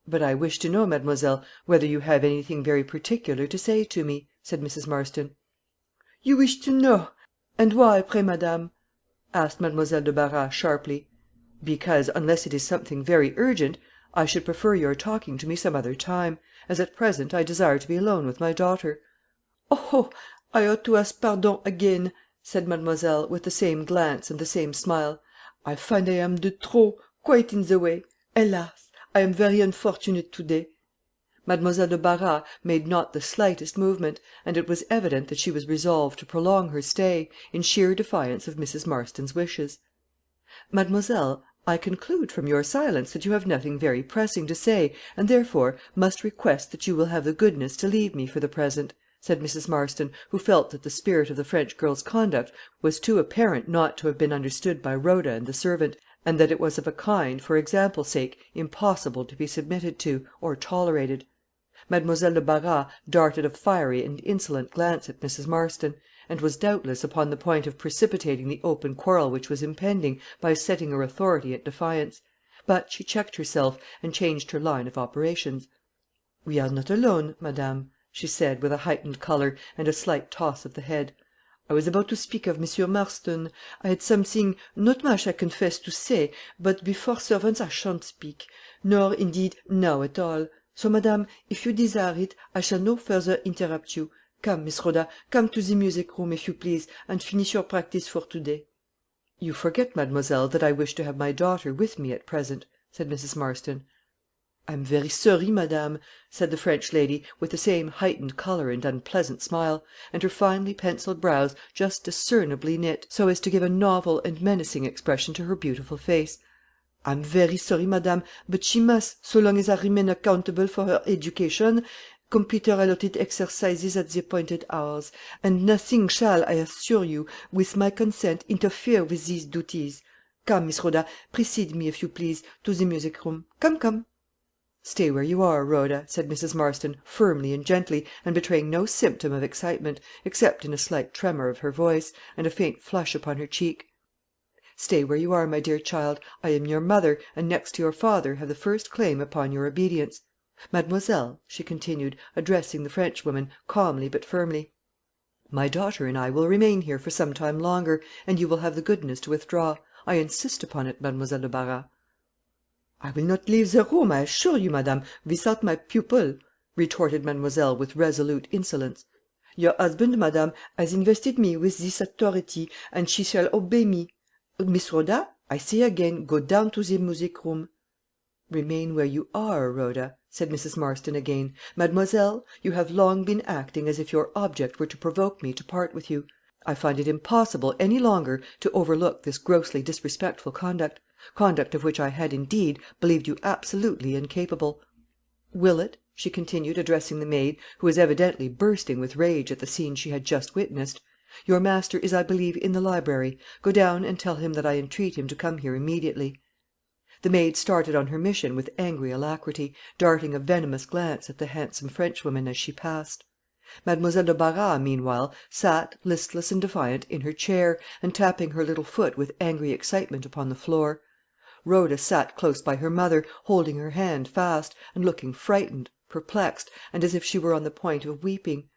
"But I wish to know, mademoiselle, whether you have anything very particular to say to me," said Mrs. Marston. "You wish to know! And why, pray, madame?" asked Mademoiselle de Barras, sharply. "Because, unless it is something very urgent, I should prefer your talking to me some other time, as at present I desire to be alone with my daughter." "Oh, I ought to ask pardon again," said mademoiselle, with the same glance and the same smile. "I find I am de trop, quite in the way. Hélas! I am very unfortunate to day." Mademoiselle de Barras made not the slightest movement, and it was evident that she was resolved to prolong her stay, in sheer defiance of Mrs. Marston's wishes. "Mademoiselle, I conclude from your silence that you have nothing very pressing to say, and therefore must request that you will have the goodness to leave me for the present," said Mrs. Marston, who felt that the spirit of the French girl's conduct was too apparent not to have been understood by Rhoda and the servant, and that it was of a kind, for example's sake, impossible to be submitted to, or tolerated. Mademoiselle de Barras darted a fiery and insolent glance at Mrs. Marston, and was doubtless upon the point of precipitating the open quarrel which was impending, by setting her authority at defiance; but she checked herself, and changed her line of operations. "We are not alone, madame," she said, with a heightened colour, and a slight toss of the head. "I was about to speak of Monsieur Marston. I had something, not much I confess to say, but before servants I shan't speak, nor, indeed, now at all. So, madame, if you desire it, I shall no further interrupt you. Come, Miss Rhoda, come to the music room, if you please, and finish your practice for to day." "You forget, mademoiselle, that I wish to have my daughter with me at present," said Mrs. Marston. "I am very sorry, madame," said the French lady, with the same heightened colour and unpleasant smile, and her finely pencilled brows just discernibly knit, so as to give a novel and menacing expression to her beautiful face. "I'm very sorry, madame, but she must, so long as I remain accountable for her education, complete her allotted exercises at the appointed hours, and nothing shall, I assure you, with my consent, interfere with these duties. Come, Miss Rhoda, precede me, if you please, to the music room. Come, come." "Stay where you are, Rhoda," said Mrs. Marston, firmly and gently, and betraying no symptom of excitement, except in a slight tremor of her voice, and a faint flush upon her cheek. "Stay where you are, my dear child. I am your mother, and next to your father have the first claim upon your obedience. Mademoiselle," she continued, addressing the Frenchwoman, calmly but firmly, "my daughter and I will remain here for some time longer, and you will have the goodness to withdraw. I insist upon it, Mademoiselle de Barras." "I will not leave the room, I assure you, madame, without my pupil," retorted mademoiselle, with resolute insolence. "Your husband, madame, has invested me with this authority, and she shall obey me. Miss Rhoda, I say again, go down to the music room." "Remain where you are, Rhoda," said Mrs. Marston again. "Mademoiselle, you have long been acting as if your object were to provoke me to part with you. I find it impossible any longer to overlook this grossly disrespectful conduct of which I had, indeed, believed you absolutely incapable. Willett," she continued, addressing the maid, who was evidently bursting with rage at the scene she had just witnessed, "your master is, I believe, in the library. Go down and tell him that I entreat him to come here immediately." The maid started on her mission with angry alacrity, darting a venomous glance at the handsome Frenchwoman as she passed. Mademoiselle de Barras, meanwhile, sat, listless and defiant, in her chair, and tapping her little foot with angry excitement upon the floor. Rhoda sat close by her mother, holding her hand fast, and looking frightened, perplexed, and as if she were on the point of weeping.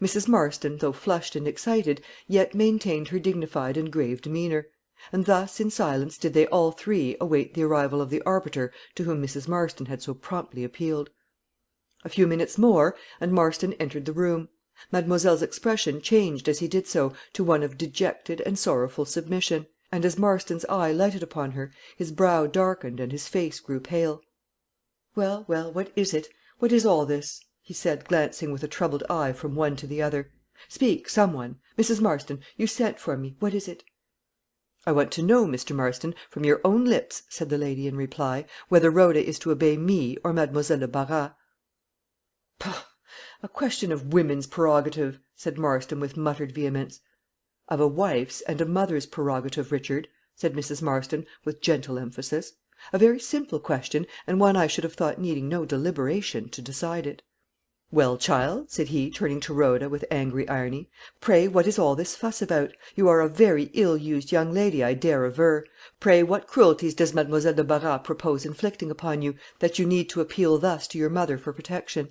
Mrs. Marston, though flushed and excited, yet maintained her dignified and grave demeanour; and thus, in silence, did they all three await the arrival of the arbiter to whom Mrs. Marston had so promptly appealed. A few minutes more, and Marston entered the room. Mademoiselle's expression changed as he did so to one of dejected and sorrowful submission, and as Marston's eye lighted upon her, his brow darkened and his face grew pale. "Well, well, what is it? What is all this?" he said, glancing with a troubled eye from one to the other. "Speak, some one. Mrs. Marston, you sent for me. What is it?" "I want to know, Mr. Marston, from your own lips," said the lady in reply, "whether Rhoda is to obey me or Mademoiselle de Barras." "Pah! A question of women's prerogative," said Marston, with muttered vehemence. "Of a wife's and a mother's prerogative, Richard," said Mrs. Marston, with gentle emphasis; "a very simple question, and one I should have thought needing no deliberation to decide it." "Well, child," said he, turning to Rhoda with angry irony, "pray what is all this fuss about? You are a very ill used young lady, I dare aver. Pray what cruelties does Mademoiselle de Barras propose inflicting upon you, that you need to appeal thus to your mother for protection?"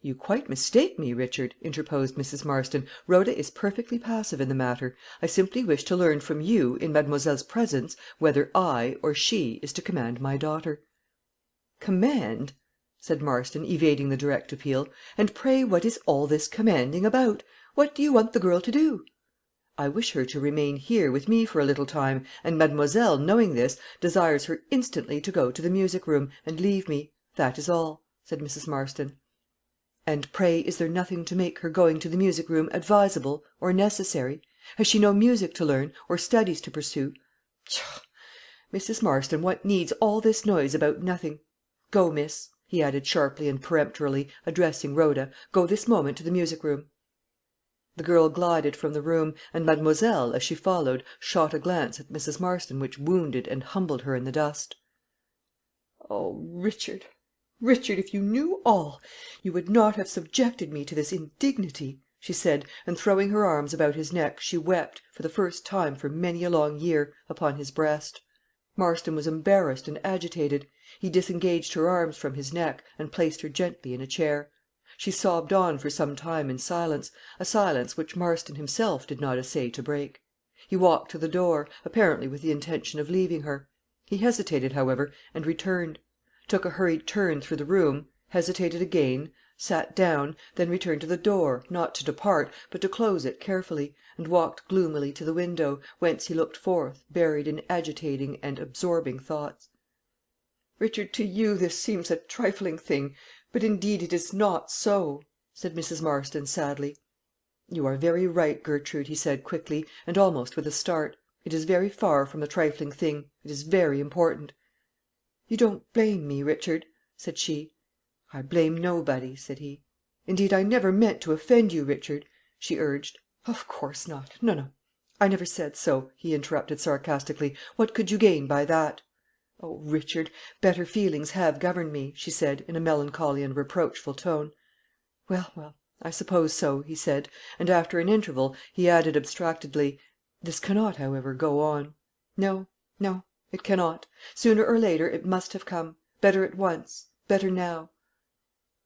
"You quite mistake me, Richard," interposed Mrs. Marston. "Rhoda is perfectly passive in the matter. I simply wish to learn from you, in mademoiselle's presence, whether I, or she, is to command my daughter." "Command!" said Marston, evading the direct appeal; "and pray what is all this commanding about? What do you want the girl to do?" "I wish her to remain here with me for a little time, and mademoiselle, knowing this, desires her instantly to go to the music room, and leave me. That is all," said Mrs. Marston. "And pray is there nothing to make her going to the music room advisable, or necessary? Has she no music to learn, or studies to pursue? Pshaw! Mrs. Marston, what needs all this noise about nothing? Go, miss," he added sharply and peremptorily, addressing Rhoda, "go this moment to the music room." The girl glided from the room, and mademoiselle, as she followed, shot a glance at Mrs. Marston which wounded and humbled her in the dust. "O Richard, Richard, if you knew all, you would not have subjected me to this indignity," she said, and throwing her arms about his neck, she wept, for the first time for many a long year, upon his breast. Marston was embarrassed and agitated. He disengaged her arms from his neck, and placed her gently in a chair. She sobbed on for some time in silence, a silence which Marston himself did not essay to break. He walked to the door, apparently with the intention of leaving her. He hesitated, however, and returned; took a hurried turn through the room, hesitated again, sat down, then returned to the door, not to depart, but to close it carefully, and walked gloomily to the window, whence he looked forth, buried in agitating and absorbing thoughts. "Richard, to you this seems a trifling thing, but indeed it is not so," said Mrs. Marston, sadly. "You are very right, Gertrude," he said, quickly, and almost with a start. "It is very far from a trifling thing. It is very important." "You don't blame me, Richard?" said she. "I blame nobody," said he. "Indeed, I never meant to offend you, Richard," she urged. "Of course not. No, I never said so," he interrupted sarcastically. "What could you gain by that?" "O Richard, better feelings have governed me," she said, in a melancholy and reproachful tone. Well, I suppose so," he said; and after an interval he added abstractedly, "This cannot, however, go on. No, it cannot. Sooner or later it must have come; better at once, better now."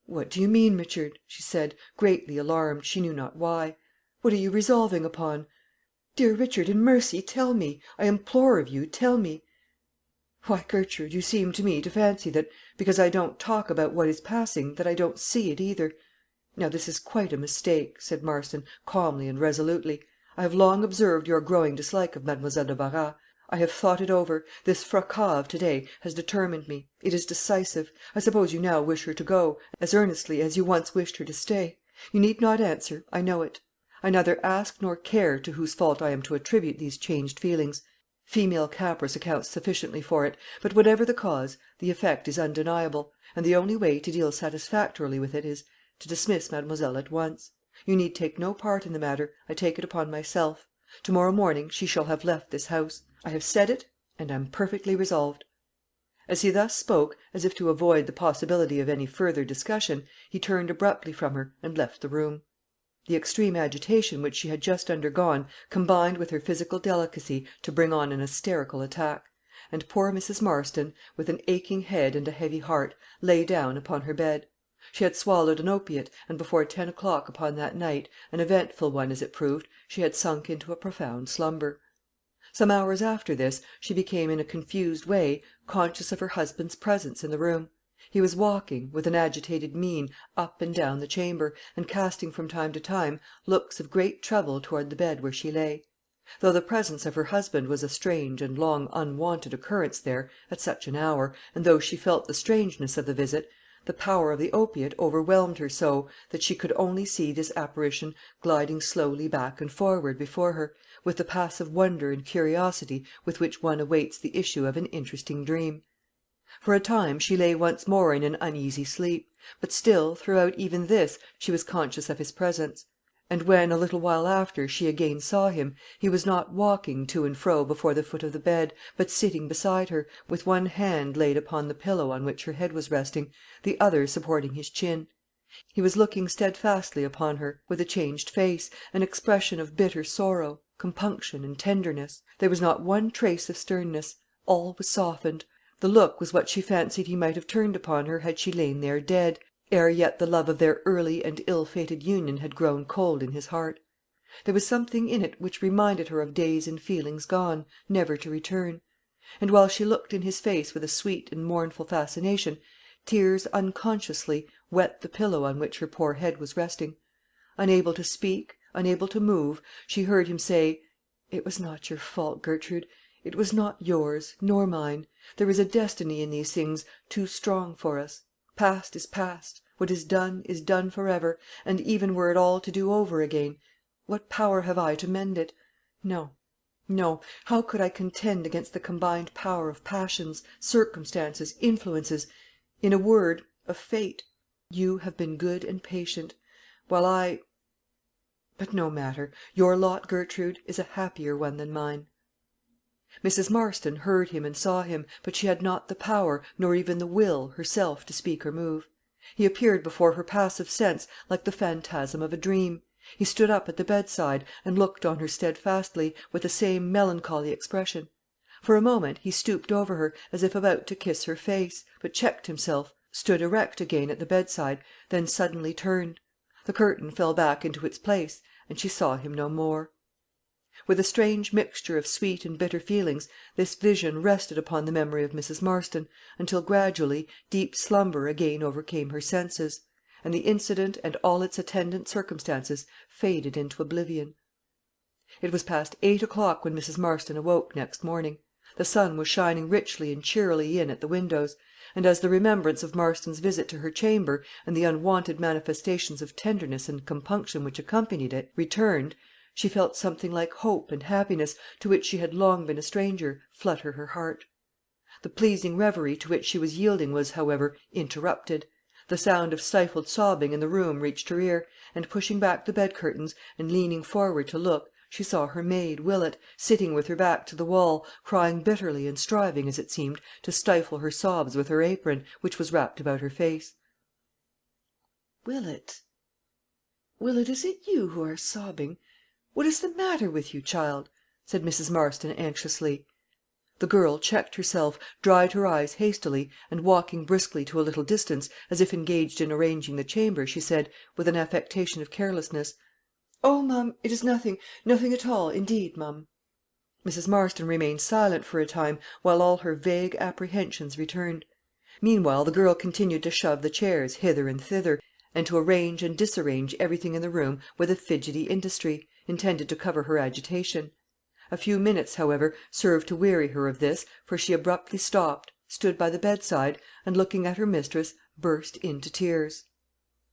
"What do you mean, Richard?" she said, greatly alarmed, she knew not why. "What are you resolving upon? Dear Richard, in mercy tell me. I implore of you, tell me." "Why, Gertrude, you seem to me to fancy that, because I don't talk about what is passing, that I don't see it either. Now this is quite a mistake," said Marston, calmly and resolutely. "I have long observed your growing dislike of Mademoiselle de Barras. I have thought it over. This fracas of to day has determined me. It is decisive. I suppose you now wish her to go, as earnestly as you once wished her to stay. You need not answer. I know it. I neither ask nor care to whose fault I am to attribute these changed feelings. Female caprice accounts sufficiently for it; but whatever the cause, the effect is undeniable, and the only way to deal satisfactorily with it is to dismiss mademoiselle at once. You need take no part in the matter. I take it upon myself. To morrow morning she shall have left this house. I have said it, and am perfectly resolved." As he thus spoke, as if to avoid the possibility of any further discussion, he turned abruptly from her, and left the room. The extreme agitation which she had just undergone combined with her physical delicacy to bring on an hysterical attack; and poor Mrs. Marston, with an aching head and a heavy heart, lay down upon her bed. She had swallowed an opiate, and before 10 o'clock upon that night, an eventful one as it proved, she had sunk into a profound slumber. Some hours after this, she became in a confused way conscious of her husband's presence in the room. He was walking, with an agitated mien, up and down the chamber, and casting from time to time looks of great trouble toward the bed where she lay. Though the presence of her husband was a strange and long unwonted occurrence there, at such an hour, and though she felt the strangeness of the visit, the power of the opiate overwhelmed her so, that she could only see this apparition gliding slowly back and forward before her, with the passive wonder and curiosity with which one awaits the issue of an interesting dream. For a time she lay once more in an uneasy sleep; but still, throughout even this, she was conscious of his presence; and when, a little while after, she again saw him, he was not walking to and fro before the foot of the bed, but sitting beside her, with one hand laid upon the pillow on which her head was resting, the other supporting his chin. He was looking steadfastly upon her, with a changed face, an expression of bitter sorrow, compunction, and tenderness. There was not one trace of sternness. All was softened. The look was what she fancied he might have turned upon her had she lain there dead, ere yet the love of their early and ill fated union had grown cold in his heart. There was something in it which reminded her of days and feelings gone, never to return; and while she looked in his face with a sweet and mournful fascination, tears unconsciously wet the pillow on which her poor head was resting. Unable to speak, unable to move, she heard him say, "It was not your fault, Gertrude; it was not yours, nor mine. There is a destiny in these things too strong for us. Past is past. What is done for ever; and even were it all to do over again, what power have I to mend it? No, no. How could I contend against the combined power of passions, circumstances, influences, in a word, of fate? You have been good and patient, while but no matter. Your lot, Gertrude, is a happier one than mine." Mrs. Marston heard him and saw him, but she had not the power, nor even the will, herself to speak or move. He appeared before her passive sense like the phantasm of a dream. He stood up at the bedside, and looked on her steadfastly, with the same melancholy expression. For a moment he stooped over her, as if about to kiss her face, but checked himself, stood erect again at the bedside, then suddenly turned. The curtain fell back into its place, and she saw him no more. With a strange mixture of sweet and bitter feelings, this vision rested upon the memory of Mrs. Marston, until gradually deep slumber again overcame her senses, and the incident and all its attendant circumstances faded into oblivion. It was past 8 o'clock when Mrs. Marston awoke next morning. The sun was shining richly and cheerily in at the windows; and as the remembrance of Marston's visit to her chamber, and the unwonted manifestations of tenderness and compunction which accompanied it, returned, she felt something like hope and happiness, to which she had long been a stranger, flutter her heart. The pleasing reverie to which she was yielding was, however, interrupted. The sound of stifled sobbing in the room reached her ear, and pushing back the bed curtains, and leaning forward to look, she saw her maid, Willett, sitting with her back to the wall, crying bitterly, and striving, as it seemed, to stifle her sobs with her apron, which was wrapped about her face. "Willett, Willett, is it you who are sobbing? What is the matter with you, child?" said Mrs. Marston, anxiously. The girl checked herself, dried her eyes hastily, and walking briskly to a little distance, as if engaged in arranging the chamber, she said, with an affectation of carelessness, "Oh, ma'am, it is nothing nothing at all, indeed, ma'am." Mrs. Marston remained silent for a time, while all her vague apprehensions returned. Meanwhile the girl continued to shove the chairs hither and thither, and to arrange and disarrange everything in the room with a fidgety industry, intended to cover her agitation. A few minutes, however, served to weary her of this, for she abruptly stopped, stood by the bedside, and looking at her mistress, burst into tears.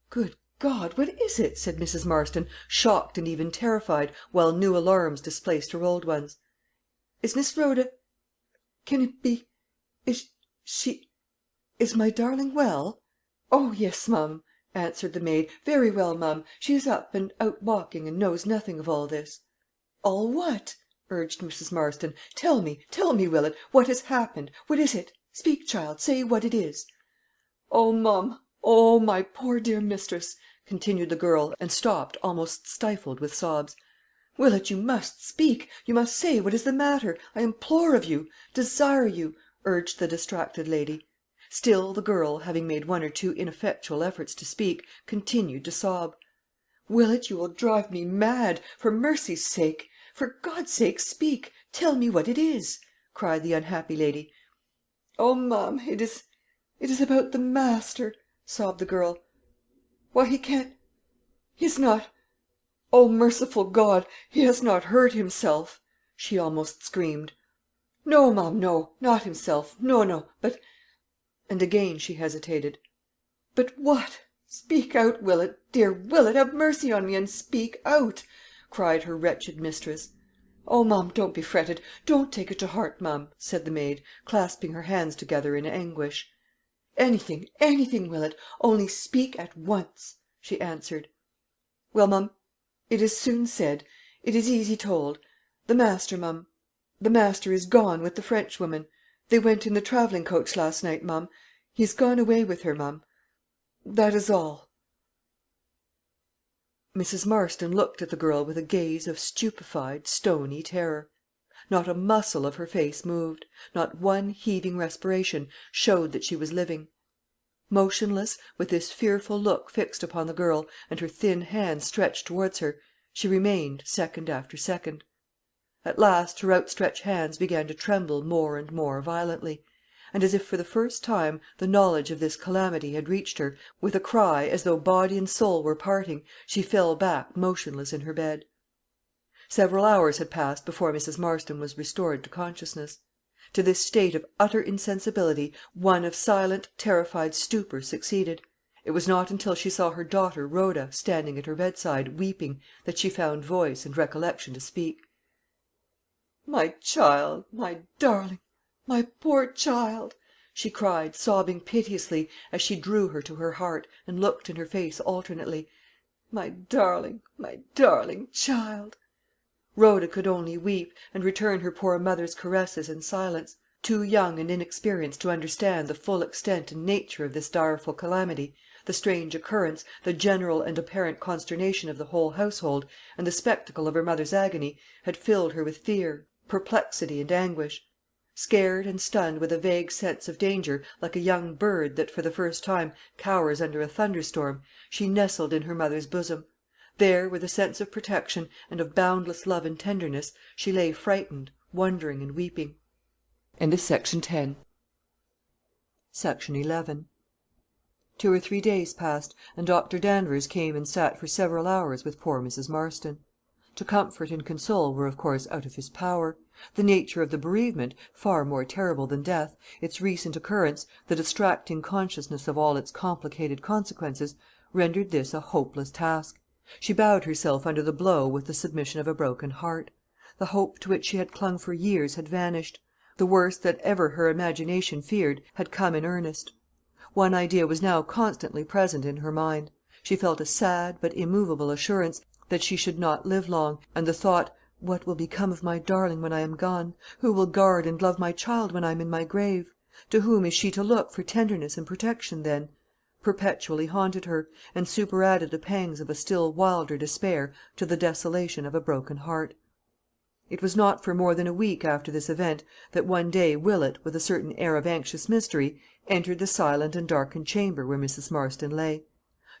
"Good God, what is it?" said Mrs. Marston, shocked and even terrified, while new alarms displaced her old ones. "Is Miss Rhoda can it be is my darling well?" "Oh, yes, ma'am," answered the maid, "very well, ma'am. She is up and out walking, and knows nothing of all this." "All what?" urged Mrs. Marston. Tell me, Willett, what has happened? What is it? Speak, child, say what it is." "Oh, ma'am, oh, my poor dear mistress," continued the girl, and stopped, almost stifled with sobs. "Willett, you must speak. You must say what is the matter. I implore of you, desire you," urged the distracted lady. Still the girl, having made one or two ineffectual efforts to speak, continued to sob. "Willett, you will drive me mad. For mercy's sake, for God's sake, speak. Tell me what it is," cried the unhappy lady. "Oh, ma'am, it is about the master," sobbed the girl. "Why, he is not oh, merciful God, he has not hurt himself," she almost screamed. "No, ma'am, no, not himself, no, but," and again she hesitated. "But what? Speak out, Willett, dear Willett, have mercy on me, and speak out," cried her wretched mistress. "Oh, ma'am, don't be fretted, don't take it to heart, ma'am," said the maid, clasping her hands together in anguish. "Anything, Willett, only speak at once," she answered. "Well, ma'am, it is soon said, it is easy told. The master, ma'am, the master is gone with the Frenchwoman. They went in the travelling coach last night, ma'am. He is gone away with her, ma'am. That is all." Mrs. Marston looked at the girl with a gaze of stupefied, stony terror. Not a muscle of her face moved; not one heaving respiration showed that she was living. Motionless, with this fearful look fixed upon the girl, and her thin hands stretched towards her, she remained, second after second. At last her outstretched hands began to tremble more and more violently; and, as if for the first time the knowledge of this calamity had reached her, with a cry as though body and soul were parting, she fell back motionless in her bed. Several hours had passed before Mrs. Marston was restored to consciousness. To this state of utter insensibility one of silent, terrified stupor succeeded. It was not until she saw her daughter Rhoda standing at her bedside, weeping, that she found voice and recollection to speak. "My child, my darling, my poor child!" she cried, sobbing piteously, as she drew her to her heart, and looked in her face alternately. "My darling child!" Rhoda could only weep, and return her poor mother's caresses in silence. Too young and inexperienced to understand the full extent and nature of this direful calamity, the strange occurrence, the general and apparent consternation of the whole household, and the spectacle of her mother's agony, had filled her with fear, perplexity, and anguish. Scared and stunned with a vague sense of danger, like a young bird that for the first time cowers under a thunderstorm, she nestled in her mother's bosom. There, with a sense of protection, and of boundless love and tenderness, she lay frightened, wondering, and weeping. Section 11. 2 or 3 days passed, and Dr. Danvers came and sat for several hours with poor Mrs. Marston. To comfort and console were of course out of his power. The nature of the bereavement, far more terrible than death, its recent occurrence, the distracting consciousness of all its complicated consequences, rendered this a hopeless task. She bowed herself under the blow with the submission of a broken heart. The hope to which she had clung for years had vanished. The worst that ever her imagination feared had come in earnest. One idea was now constantly present in her mind. She felt a sad but immovable assurance that she should not live long, and the thought, "What will become of my darling when I am gone? Who will guard and love my child when I am in my grave? To whom is she to look for tenderness and protection then?" perpetually haunted her, and superadded the pangs of a still wilder despair to the desolation of a broken heart. It was not for more than a week after this event that one day Willett, with a certain air of anxious mystery, entered the silent and darkened chamber where Mrs. Marston lay.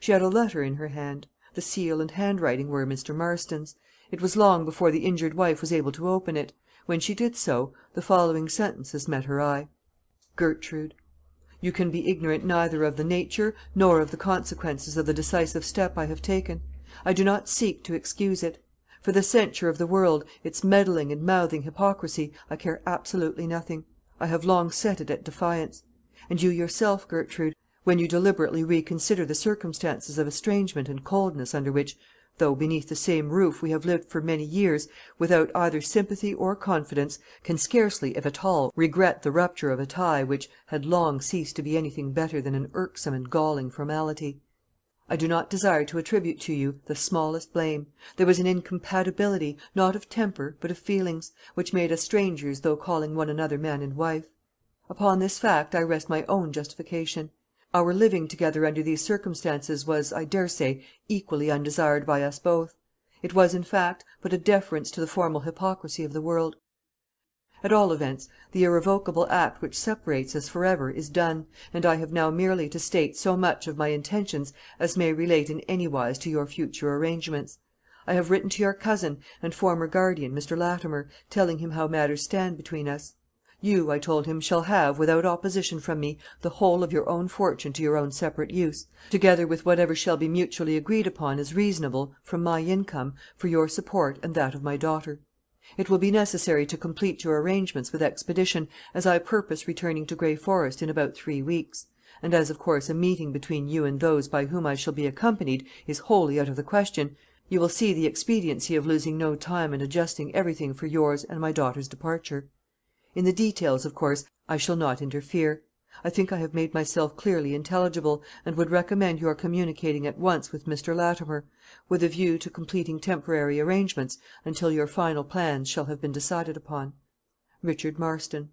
She had a letter in her hand. The seal and handwriting were Mr. Marston's. It was long before the injured wife was able to open it. When she did so, the following sentences met her eye: "Gertrude, you can be ignorant neither of the nature nor of the consequences of the decisive step I have taken. I do not seek to excuse it. For the censure of the world, its meddling and mouthing hypocrisy, I care absolutely nothing. I have long set it at defiance. And you yourself, Gertrude, when you deliberately reconsider the circumstances of estrangement and coldness under which, though beneath the same roof we have lived for many years, without either sympathy or confidence, can scarcely, if at all, regret the rupture of a tie which had long ceased to be anything better than an irksome and galling formality. I do not desire to attribute to you the smallest blame. There was an incompatibility, not of temper, but of feelings, which made us strangers though calling one another man and wife. Upon this fact I rest my own justification. Our living together under these circumstances was, I daresay, equally undesired by us both. It was, in fact, but a deference to the formal hypocrisy of the world. At all events, the irrevocable act which separates us for ever is done, and I have now merely to state so much of my intentions as may relate in any wise to your future arrangements. I have written to your cousin and former guardian, Mr. Latimer, telling him how matters stand between us. You, I told him, shall have, without opposition from me, the whole of your own fortune to your own separate use, together with whatever shall be mutually agreed upon as reasonable, from my income, for your support and that of my daughter. It will be necessary to complete your arrangements with expedition, as I purpose returning to Grey Forest in about 3 weeks; and as of course a meeting between you and those by whom I shall be accompanied is wholly out of the question, you will see the expediency of losing no time in adjusting everything for yours and my daughter's departure. In the details, of course, I shall not interfere. I think I have made myself clearly intelligible, and would recommend your communicating at once with Mr. Latimer, with a view to completing temporary arrangements until your final plans shall have been decided upon. Richard Marston."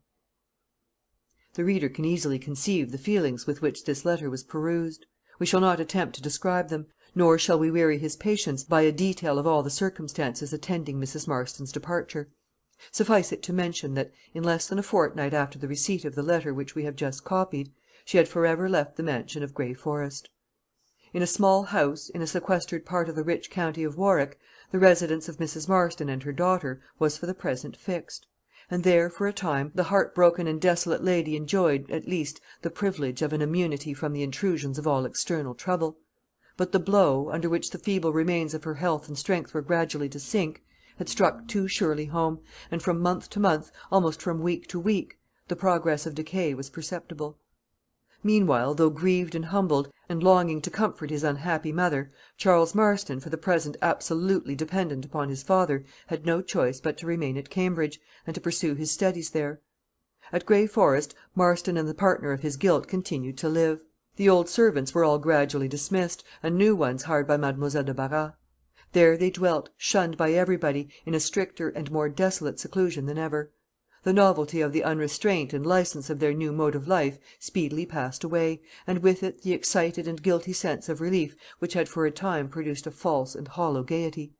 The reader can easily conceive the feelings with which this letter was perused. We shall not attempt to describe them. Nor shall we weary his patience by a detail of all the circumstances attending Mrs. Marston's departure. Suffice it to mention that, in less than a fortnight after the receipt of the letter which we have just copied, she had for ever left the mansion of Gray Forest. In a small house, in a sequestered part of the rich county of Warwick, the residence of Mrs. Marston and her daughter was for the present fixed; and there, for a time, the heartbroken and desolate lady enjoyed, at least, the privilege of an immunity from the intrusions of all external trouble. But the blow, under which the feeble remains of her health and strength were gradually to sink, had struck too surely home, and from month to month, almost from week to week, the progress of decay was perceptible. Meanwhile, though grieved and humbled, and longing to comfort his unhappy mother, Charles Marston, for the present absolutely dependent upon his father, had no choice but to remain at Cambridge, and to pursue his studies there. At Gray Forest, Marston and the partner of his guilt continued to live. The old servants were all gradually dismissed, and new ones hired by Mademoiselle de Barras. There they dwelt, shunned by everybody, in a stricter and more desolate seclusion than ever. The novelty of the unrestraint and licence of their new mode of life speedily passed away, and with it the excited and guilty sense of relief which had for a time produced a false and hollow gaiety.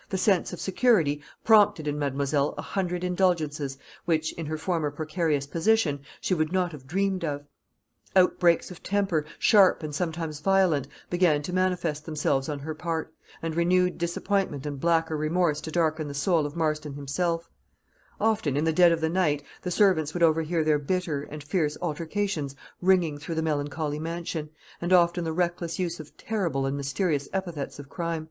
The sense of security prompted in mademoiselle 100 indulgences which, in her former precarious position, she would not have dreamed of. Outbreaks of temper, sharp and sometimes violent, began to manifest themselves on her part, and renewed disappointment and blacker remorse to darken the soul of Marston himself. Often, in the dead of the night, the servants would overhear their bitter and fierce altercations ringing through the melancholy mansion, and often the reckless use of terrible and mysterious epithets of crime.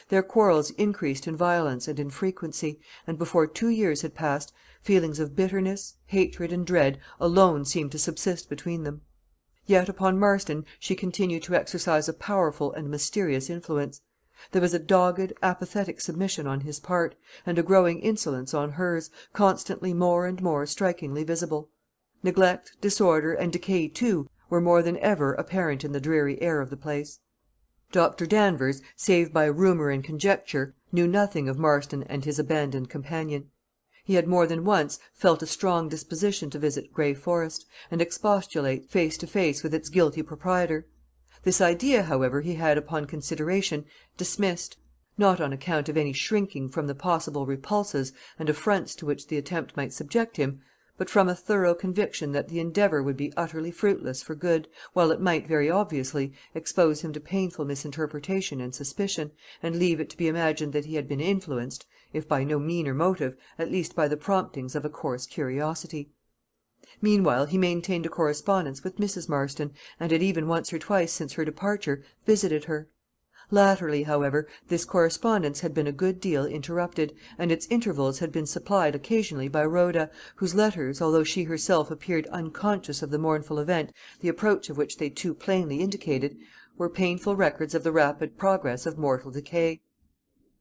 Their quarrels increased in violence and in frequency, and before 2 years had passed, feelings of bitterness, hatred, and dread alone seemed to subsist between them. Yet upon Marston she continued to exercise a powerful and mysterious influence. There was a dogged, apathetic submission on his part, and a growing insolence on hers, constantly more and more strikingly visible. Neglect, disorder, and decay too, were more than ever apparent in the dreary air of the place. Dr. Danvers, save by rumour and conjecture, knew nothing of Marston and his abandoned companion. He had more than once felt a strong disposition to visit Gray Forest, and expostulate face to face with its guilty proprietor. This idea, however, he had, upon consideration, dismissed; not on account of any shrinking from the possible repulses and affronts to which the attempt might subject him, but from a thorough conviction that the endeavour would be utterly fruitless for good, while it might, very obviously, expose him to painful misinterpretation and suspicion, and leave it to be imagined that he had been influenced, if by no meaner motive, at least by the promptings of a coarse curiosity. Meanwhile he maintained a correspondence with Mrs. Marston, and had even once or twice since her departure visited her. Latterly, however, this correspondence had been a good deal interrupted, and its intervals had been supplied occasionally by Rhoda, whose letters, although she herself appeared unconscious of the mournful event the approach of which they too plainly indicated, were painful records of the rapid progress of mortal decay.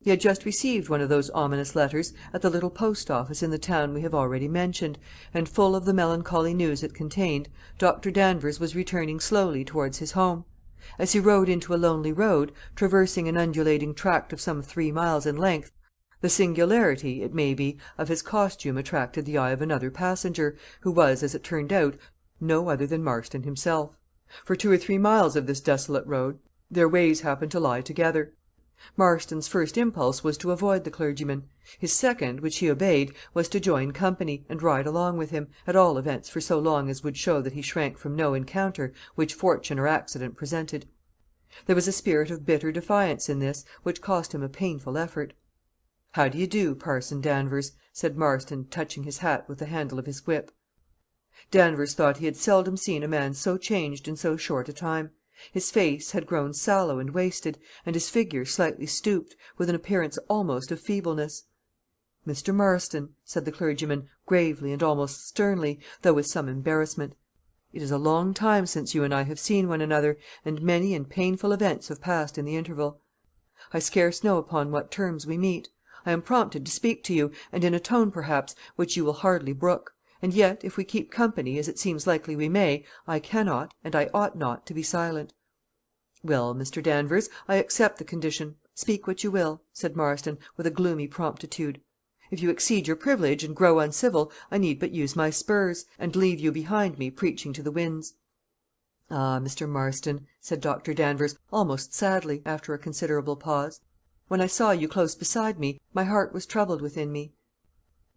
He had just received one of those ominous letters at the little post office in the town we have already mentioned, and, full of the melancholy news it contained, Dr. Danvers was returning slowly towards his home. As he rode into a lonely road, traversing an undulating tract of some 3 miles in length, the singularity, it may be, of his costume attracted the eye of another passenger, who was, as it turned out, no other than Marston himself. For 2 or 3 miles of this desolate road their ways happened to lie together. Marston's first impulse was to avoid the clergyman. His second, which he obeyed, was to join company, and ride along with him, at all events for so long as would show that he shrank from no encounter which fortune or accident presented. There was a spirit of bitter defiance in this, which cost him a painful effort. "How do you do, Parson Danvers?" said Marston, touching his hat with the handle of his whip. Danvers thought he had seldom seen a man so changed in so short a time. His face had grown sallow and wasted, and his figure slightly stooped, with an appearance almost of feebleness. "Mr. Marston," said the clergyman, gravely and almost sternly, though with some embarrassment, "it is a long time since you and I have seen one another, and many and painful events have passed in the interval. I scarce know upon what terms we meet. I am prompted to speak to you, and in a tone, perhaps, which you will hardly brook; and yet, if we keep company, as it seems likely we may, I cannot, and I ought not, to be silent." "Well, Mr. Danvers, I accept the condition. Speak what you will," said Marston, with a gloomy promptitude. "If you exceed your privilege, and grow uncivil, I need but use my spurs, and leave you behind me preaching to the winds." "Ah, Mr. Marston," said Dr. Danvers, almost sadly, after a considerable pause, "when I saw you close beside me, my heart was troubled within me."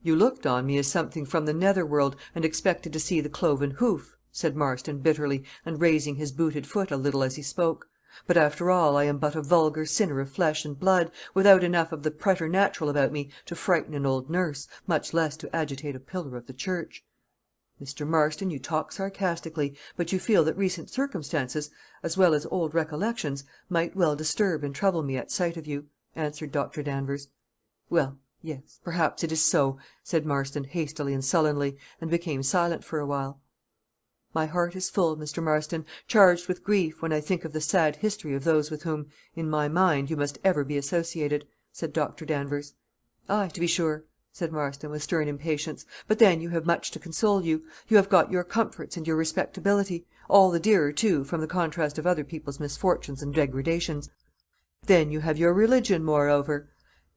"You looked on me as something from the nether world, and expected to see the cloven hoof," said Marston, bitterly, and raising his booted foot a little as he spoke; "but after all I am but a vulgar sinner of flesh and blood, without enough of the preternatural about me to frighten an old nurse, much less to agitate a pillar of the church." "Mr. Marston, you talk sarcastically; but you feel that recent circumstances, as well as old recollections, might well disturb and trouble me at sight of you," answered Dr. Danvers. "Well, yes, perhaps it is so," said Marston, hastily and sullenly, and became silent for a while. "My heart is full, Mr. Marston, charged with grief, when I think of the sad history of those with whom, in my mind, you must ever be associated," said Dr. Danvers. "Ay, to be sure," said Marston, with stern impatience; "but then you have much to console you. You have got your comforts and your respectability; all the dearer, too, from the contrast of other people's misfortunes and degradations. Then you have your religion, moreover."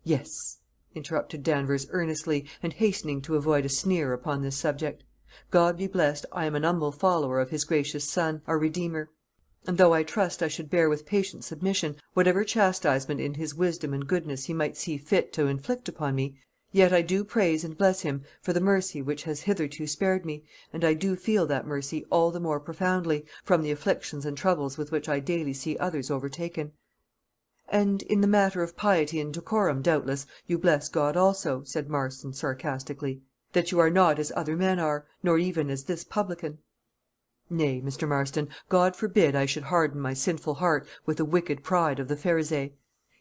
"Yes," interrupted Danvers, earnestly, and hastening to avoid a sneer upon this subject. "God be blessed, I am an humble follower of his gracious Son, our Redeemer; and though I trust I should bear with patient submission whatever chastisement in his wisdom and goodness he might see fit to inflict upon me, yet I do praise and bless him for the mercy which has hitherto spared me, and I do feel that mercy all the more profoundly, from the afflictions and troubles with which I daily see others overtaken." "And in the matter of piety and decorum, doubtless, you bless God also," said Marston, sarcastically, "that you are not as other men are, nor even as this publican." "Nay, Mr. Marston, God forbid I should harden my sinful heart with the wicked pride of the Pharisee.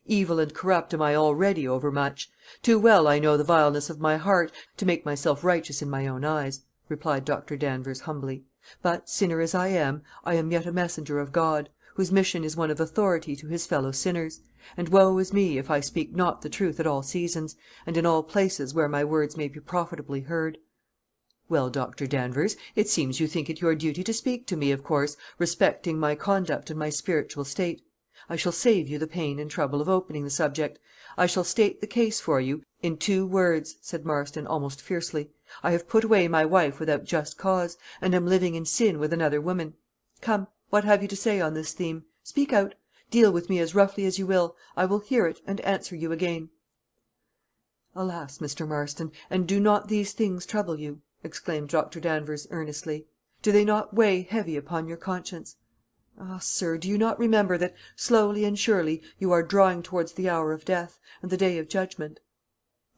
Evil and corrupt am I already overmuch. Too well I know the vileness of my heart to make myself righteous in my own eyes," replied Dr. Danvers, humbly; "but, sinner as I am yet a messenger of God, whose mission is one of authority to his fellow sinners; and woe is me if I speak not the truth at all seasons, and in all places where my words may be profitably heard." "Well, Dr. Danvers, it seems you think it your duty to speak to me, of course, respecting my conduct and my spiritual state. I shall save you the pain and trouble of opening the subject. I shall state the case for you in 2 words," said Marston, almost fiercely. "I have put away my wife without just cause, and am living in sin with another woman. Come, what have you to say on this theme? Speak out. Deal with me as roughly as you will. I will hear it, and answer you again." "Alas, Mr. Marston, and do not these things trouble you?" exclaimed Dr. Danvers, earnestly. "Do they not weigh heavy upon your conscience? Ah, sir, do you not remember that, slowly and surely, you are drawing towards the hour of death, and the day of judgment?"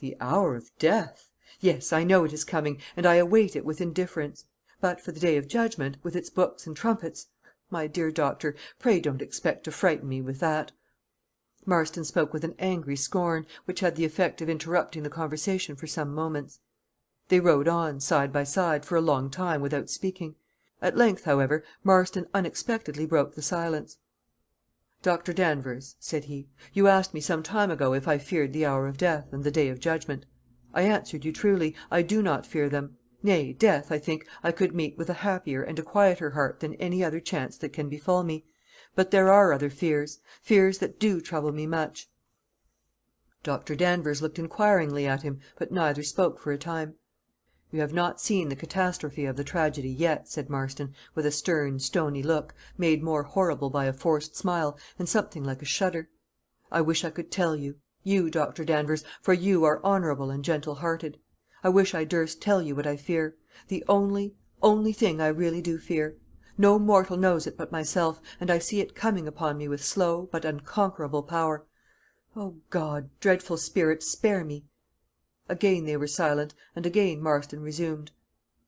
"The hour of death!" "Yes, I know it is coming, and I await it with indifference. But for the day of judgment, with its books and trumpets, my dear doctor, pray don't expect to frighten me with that." Marston spoke with an angry scorn, which had the effect of interrupting the conversation for some moments. They rode on, side by side, for a long time without speaking. At length, however, Marston unexpectedly broke the silence. "Dr. Danvers," said he, "you asked me some time ago if I feared the hour of death and the day of judgment. I answered you truly, I do not fear them. Nay, death, I think, I could meet with a happier and a quieter heart than any other chance that can befall me. But there are other fears, fears that do trouble me much." Dr. Danvers looked inquiringly at him, but neither spoke for a time. "You have not seen the catastrophe of the tragedy yet," said Marston, with a stern, stony look, made more horrible by a forced smile, and something like a shudder. "I wish I could tell you, Dr. Danvers, for you are honourable and gentle hearted. I wish I durst tell you what I fear, the only thing I really do fear. No mortal knows it but myself, and I see it coming upon me with slow but unconquerable power. O God, dreadful spirit, spare me!" Again they were silent, and again Marston resumed.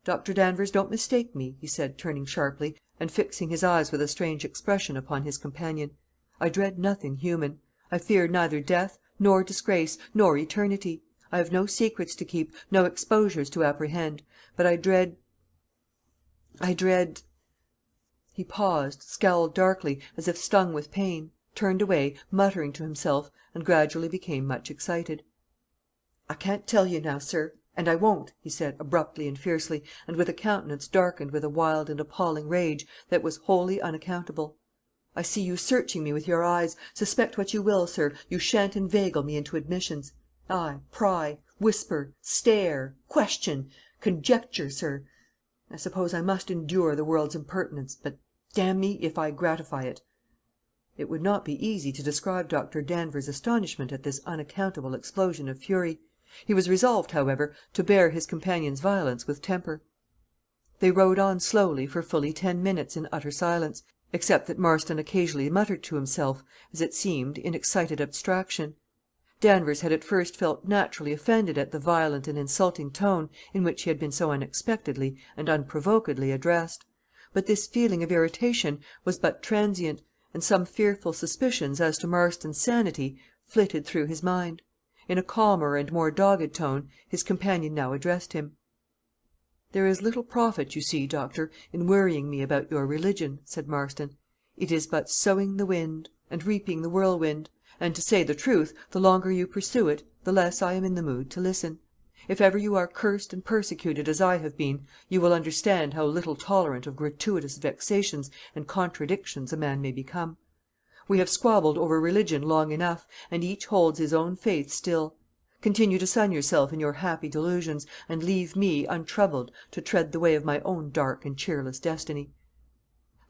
"Dr. Danvers, don't mistake me," he said, turning sharply, and fixing his eyes with a strange expression upon his companion. "I dread nothing human. I fear neither death, nor disgrace, nor eternity. I have no secrets to keep, no exposures to apprehend. But I dread. He paused, scowled darkly, as if stung with pain, turned away, muttering to himself, and gradually became much excited. "I can't tell you now, sir, and I won't," he said, abruptly and fiercely, and with a countenance darkened with a wild and appalling rage that was wholly unaccountable. "I see you searching me with your eyes. Suspect what you will, sir, you shan't inveigle me into admissions. Ay, pry, whisper, stare, question, conjecture, sir. I suppose I must endure the world's impertinence, but Damn me if I gratify it." It would not be easy to describe Dr. Danvers' astonishment at this unaccountable explosion of fury. He was resolved, however, to bear his companion's violence with temper. They rode on slowly for fully 10 minutes in utter silence, except that Marston occasionally muttered to himself, as it seemed, in excited abstraction. Danvers had at first felt naturally offended at the violent and insulting tone in which he had been so unexpectedly and unprovokedly addressed; but this feeling of irritation was but transient, and some fearful suspicions as to Marston's sanity flitted through his mind. In a calmer and more dogged tone his companion now addressed him. "There is little profit, you see, doctor, in worrying me about your religion," said Marston. "It is but sowing the wind, and reaping the whirlwind; and, to say the truth, the longer you pursue it, the less I am in the mood to listen. If ever you are cursed and persecuted as I have been, you will understand how little tolerant of gratuitous vexations and contradictions a man may become. We have squabbled over religion long enough, and each holds his own faith still. Continue to sun yourself in your happy delusions, and leave me untroubled to tread the way of my own dark and cheerless destiny."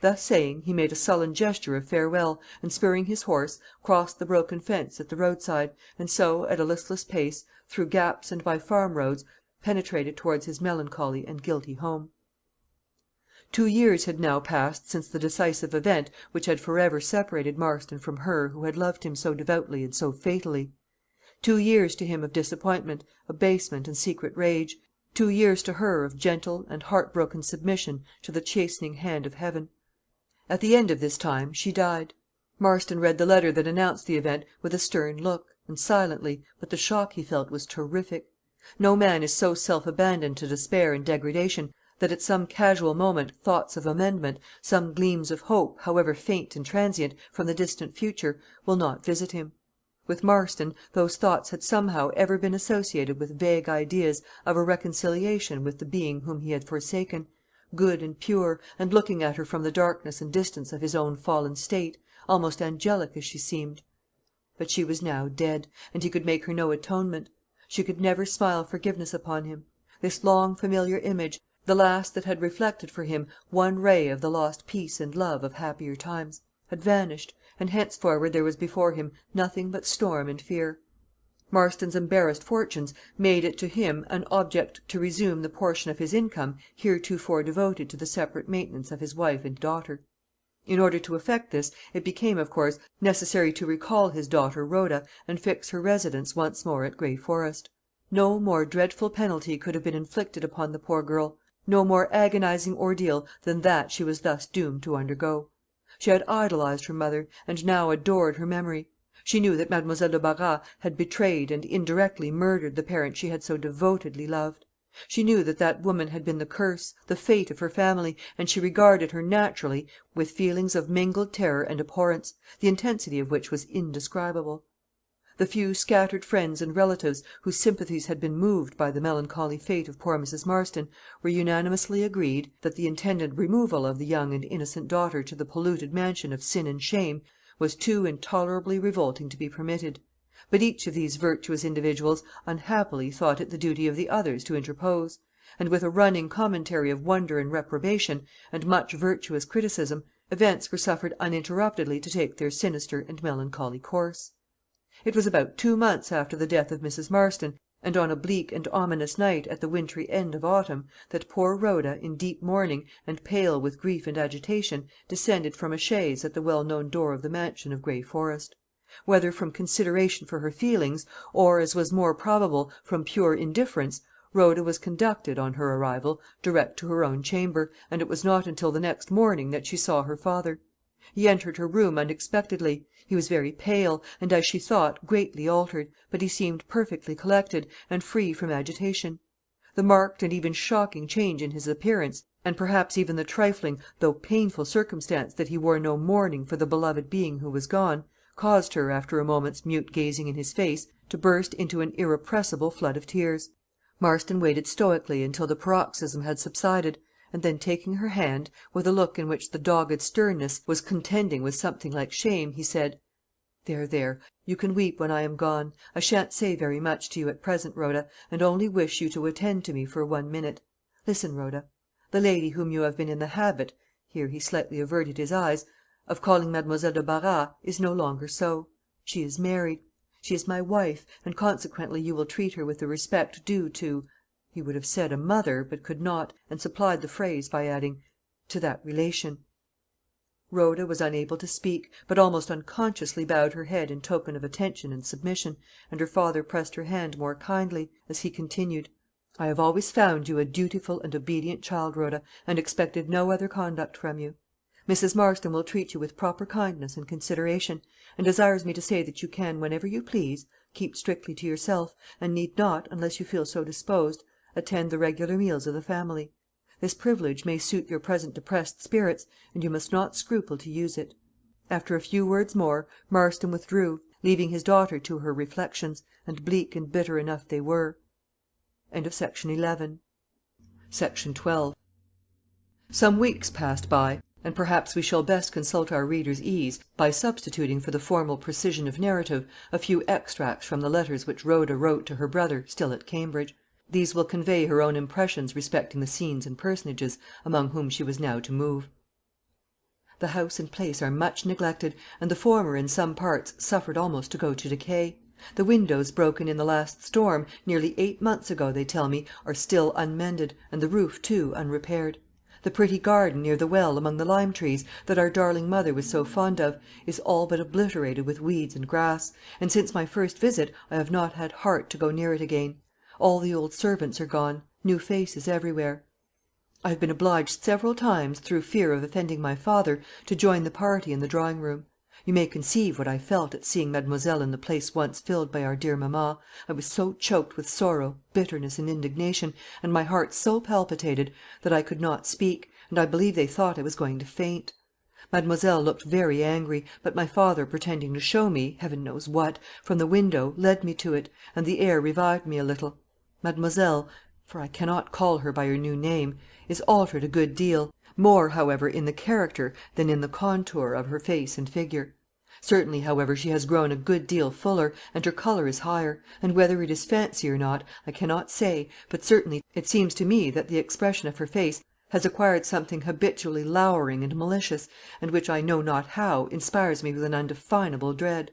Thus saying, he made a sullen gesture of farewell, and, spurring his horse, crossed the broken fence at the roadside, and so, at a listless pace, through gaps and by farm roads, penetrated towards his melancholy and guilty home. 2 years had now passed since the decisive event which had for ever separated Marston from her who had loved him so devoutly and so fatally. 2 years to him of disappointment, abasement, and secret rage; 2 years to her of gentle and heart-broken submission to the chastening hand of Heaven. At the end of this time she died. Marston read the letter that announced the event with a stern look, and silently, but the shock he felt was terrific. No man is so self-abandoned to despair and degradation that at some casual moment thoughts of amendment, some gleams of hope, however faint and transient, from the distant future, will not visit him. With Marston, those thoughts had somehow ever been associated with vague ideas of a reconciliation with the being whom he had forsaken, good and pure, and looking at her from the darkness and distance of his own fallen state, almost angelic as she seemed. But she was now dead, and he could make her no atonement. She could never smile forgiveness upon him. This long familiar image, the last that had reflected for him one ray of the lost peace and love of happier times, had vanished, and henceforward there was before him nothing but storm and fear. Marston's embarrassed fortunes made it to him an object to resume the portion of his income heretofore devoted to the separate maintenance of his wife and daughter. In order to effect this, it became, of course, necessary to recall his daughter Rhoda, and fix her residence once more at Grey Forest. No more dreadful penalty could have been inflicted upon the poor girl, no more agonizing ordeal than that she was thus doomed to undergo. She had idolized her mother, and now adored her memory. She knew that Mademoiselle de Barras had betrayed and indirectly murdered the parent she had so devotedly loved. She knew that that woman had been the curse, the fate of her family, and she regarded her naturally with feelings of mingled terror and abhorrence, the intensity of which was indescribable. The few scattered friends and relatives whose sympathies had been moved by the melancholy fate of poor Mrs. Marston were unanimously agreed that the intended removal of the young and innocent daughter to the polluted mansion of sin and shame was too intolerably revolting to be permitted; but each of these virtuous individuals unhappily thought it the duty of the others to interpose; and with a running commentary of wonder and reprobation, and much virtuous criticism, events were suffered uninterruptedly to take their sinister and melancholy course. It was about 2 months after the death of Mrs. Marston, and on a bleak and ominous night at the wintry end of autumn, that poor Rhoda, in deep mourning, and pale with grief and agitation, descended from a chaise at the well-known door of the mansion of Grey Forest. Whether from consideration for her feelings, or, as was more probable, from pure indifference, Rhoda was conducted, on her arrival, direct to her own chamber, and it was not until the next morning that she saw her father. He entered her room unexpectedly. He was very pale, and, as she thought, greatly altered, but he seemed perfectly collected, and free from agitation. The marked and even shocking change in his appearance, and perhaps even the trifling though painful circumstance that he wore no mourning for the beloved being who was gone, caused her, after a moment's mute gazing in his face, to burst into an irrepressible flood of tears. Marston waited stoically until the paroxysm had subsided, and then, taking her hand, with a look in which the dogged sternness was contending with something like shame, he said, "There, there, you can weep when I am gone. I shan't say very much to you at present, Rhoda, and only wish you to attend to me for 1 minute. Listen, Rhoda. The lady whom you have been in the habit," here he slightly averted his eyes, of calling Mademoiselle de Barras is no longer so. She is married. She is my wife, and consequently you will treat her with the respect due to," he would have said a mother, but could not, and supplied the phrase by adding, "to that relation." Rhoda was unable to speak, but almost unconsciously bowed her head in token of attention and submission, and her father pressed her hand more kindly, as he continued: "I have always found you a dutiful and obedient child, Rhoda, and expected no other conduct from you. Mrs. Marston will treat you with proper kindness and consideration, and desires me to say that you can, whenever you please, keep strictly to yourself, and need not, unless you feel so disposed, attend the regular meals of the family. This privilege may suit your present depressed spirits, and you must not scruple to use it." After a few words more, Marston withdrew, leaving his daughter to her reflections, and bleak and bitter enough they were. Section 12. Some weeks passed by, and perhaps we shall best consult our reader's ease by substituting for the formal precision of narrative a few extracts from the letters which Rhoda wrote to her brother, still at Cambridge. These will convey her own impressions respecting the scenes and personages among whom she was now to move. "The house and place are much neglected, and the former in some parts suffered almost to go to decay. The windows broken in the last storm, nearly 8 months ago, they tell me, are still unmended, and the roof, too, unrepaired. The pretty garden near the well among the lime trees, that our darling mother was so fond of, is all but obliterated with weeds and grass, and since my first visit I have not had heart to go near it again. All the old servants are gone, new faces everywhere. I have been obliged several times, through fear of offending my father, to join the party in the drawing room. You may conceive what I felt at seeing mademoiselle in the place once filled by our dear mamma. I was so choked with sorrow, bitterness, and indignation, and my heart so palpitated, that I could not speak, and I believe they thought I was going to faint. Mademoiselle looked very angry, but my father pretending to show me, heaven knows what, from the window, led me to it, and the air revived me a little. Mademoiselle, for I cannot call her by her new name, is altered a good deal, more, however, in the character than in the contour of her face and figure. Certainly, however, she has grown a good deal fuller, and her colour is higher, and whether it is fancy or not, I cannot say, but certainly it seems to me that the expression of her face has acquired something habitually lowering and malicious, and which, I know not how, inspires me with an undefinable dread.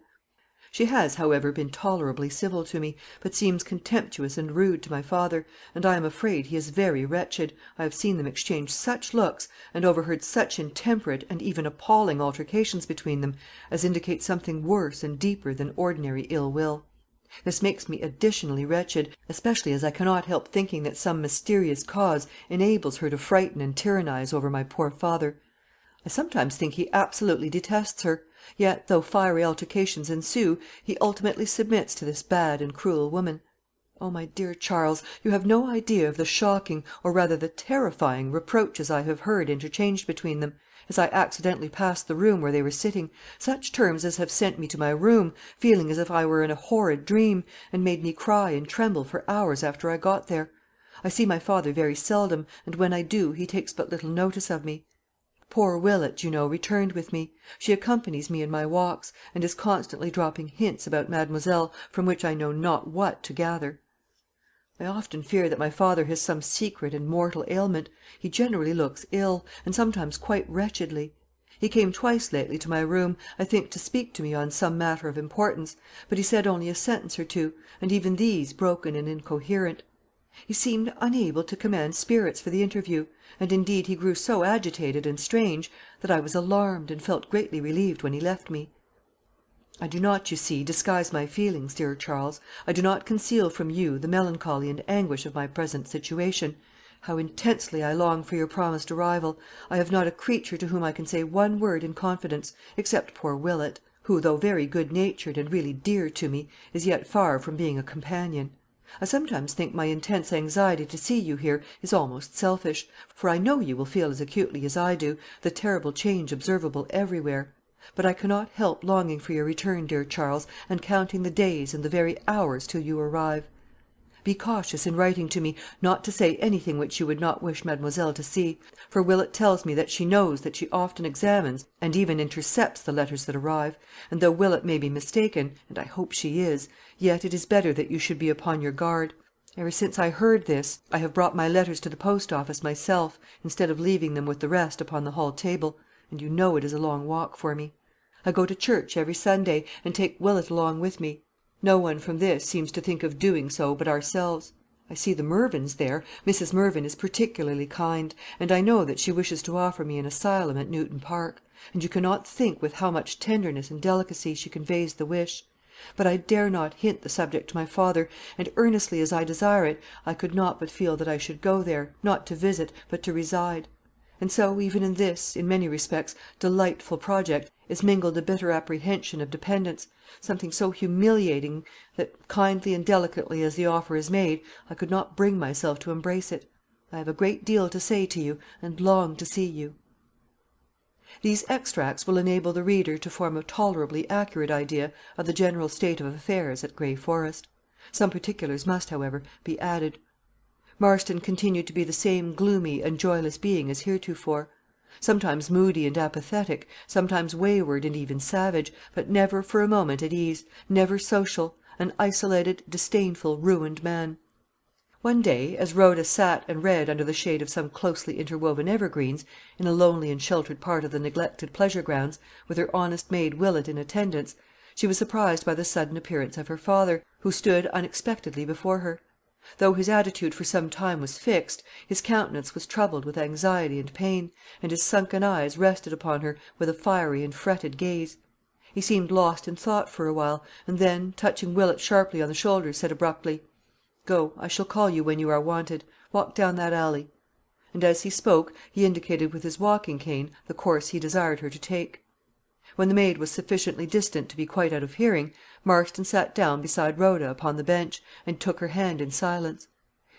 She has, however, been tolerably civil to me, but seems contemptuous and rude to my father, and I am afraid he is very wretched. I have seen them exchange such looks, and overheard such intemperate and even appalling altercations between them, as indicate something worse and deeper than ordinary ill will. This makes me additionally wretched, especially as I cannot help thinking that some mysterious cause enables her to frighten and tyrannize over my poor father. I sometimes think he absolutely detests her; yet, though fiery altercations ensue, he ultimately submits to this bad and cruel woman. Oh, my dear Charles, you have no idea of the shocking, or rather the terrifying, reproaches I have heard interchanged between them, as I accidentally passed the room where they were sitting, such terms as have sent me to my room, feeling as if I were in a horrid dream, and made me cry and tremble for hours after I got there. I see my father very seldom, and when I do, he takes but little notice of me. Poor Willett, you know, returned with me. She accompanies me in my walks, and is constantly dropping hints about mademoiselle, from which I know not what to gather. I often fear that my father has some secret and mortal ailment. He generally looks ill, and sometimes quite wretchedly. He came twice lately to my room, I think to speak to me on some matter of importance, but he said only a sentence or two, and even these broken and incoherent. He seemed unable to command spirits for the interview, and indeed he grew so agitated and strange that I was alarmed, and felt greatly relieved when he left me. I do not, you see, disguise my feelings, dear Charles. I do not conceal from you the melancholy and anguish of my present situation. How intensely I long for your promised arrival! I have not a creature to whom I can say one word in confidence, except poor Willett, who, though very good-natured and really dear to me, is yet far from being a companion. I sometimes think my intense anxiety to see you here is almost selfish, for I know you will feel as acutely as I do the terrible change observable everywhere. But I cannot help longing for your return, dear Charles, and counting the days and the very hours till you arrive. Be cautious in writing to me, not to say anything which you would not wish mademoiselle to see, for Willett tells me that she knows that she often examines and even intercepts the letters that arrive, and though Willett may be mistaken, and I hope she is, yet it is better that you should be upon your guard. Ever since I heard this, I have brought my letters to the post office myself, instead of leaving them with the rest upon the hall table, and you know it is a long walk for me. I go to church every Sunday, and take Willett along with me. No one from this seems to think of doing so but ourselves. I see the Mervyns there. Mrs. Mervyn is particularly kind, and I know that she wishes to offer me an asylum at Newton Park, and you cannot think with how much tenderness and delicacy she conveys the wish. But I dare not hint the subject to my father, and earnestly as I desire it, I could not but feel that I should go there, not to visit, but to reside. And so, even in this, in many respects, delightful project, is mingled a bitter apprehension of dependence, something so humiliating that, kindly and delicately as the offer is made, I could not bring myself to embrace it. I have a great deal to say to you, and long to see you. These extracts will enable the reader to form a tolerably accurate idea of the general state of affairs at Grey Forest. Some particulars must, however, be added. Marston continued to be the same gloomy and joyless being as heretofore; sometimes moody and apathetic, sometimes wayward and even savage, but never for a moment at ease, never social, an isolated, disdainful, ruined man. One day, as Rhoda sat and read under the shade of some closely interwoven evergreens, in a lonely and sheltered part of the neglected pleasure grounds, with her honest maid Willett in attendance, she was surprised by the sudden appearance of her father, who stood unexpectedly before her. Though his attitude for some time was fixed, his countenance was troubled with anxiety and pain, and his sunken eyes rested upon her with a fiery and fretted gaze. He seemed lost in thought for a while, and then, touching Willett sharply on the shoulder, said abruptly, "Go, I shall call you when you are wanted. Walk down that alley." And as he spoke, he indicated with his walking cane the course he desired her to take. When the maid was sufficiently distant to be quite out of hearing, Marston sat down beside Rhoda upon the bench, and took her hand in silence.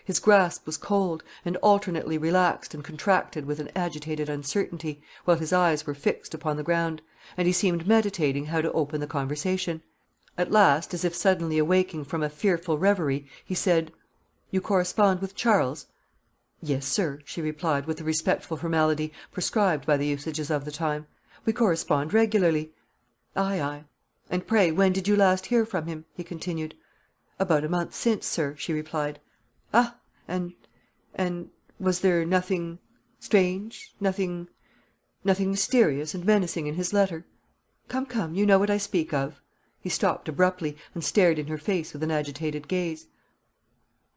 His grasp was cold, and alternately relaxed and contracted with an agitated uncertainty, while his eyes were fixed upon the ground, and he seemed meditating how to open the conversation. At last, as if suddenly awaking from a fearful reverie, he said, "You correspond with Charles?" "Yes, sir," she replied, with the respectful formality prescribed by the usages of the time. "We correspond regularly." "Ay, ay. And pray, when did you last hear from him?" he continued. "About a month since, sir," she replied. "Ah! and was there nothing strange, nothing mysterious and menacing in his letter? Come, you know what I speak of." He stopped abruptly, and stared in her face with an agitated gaze.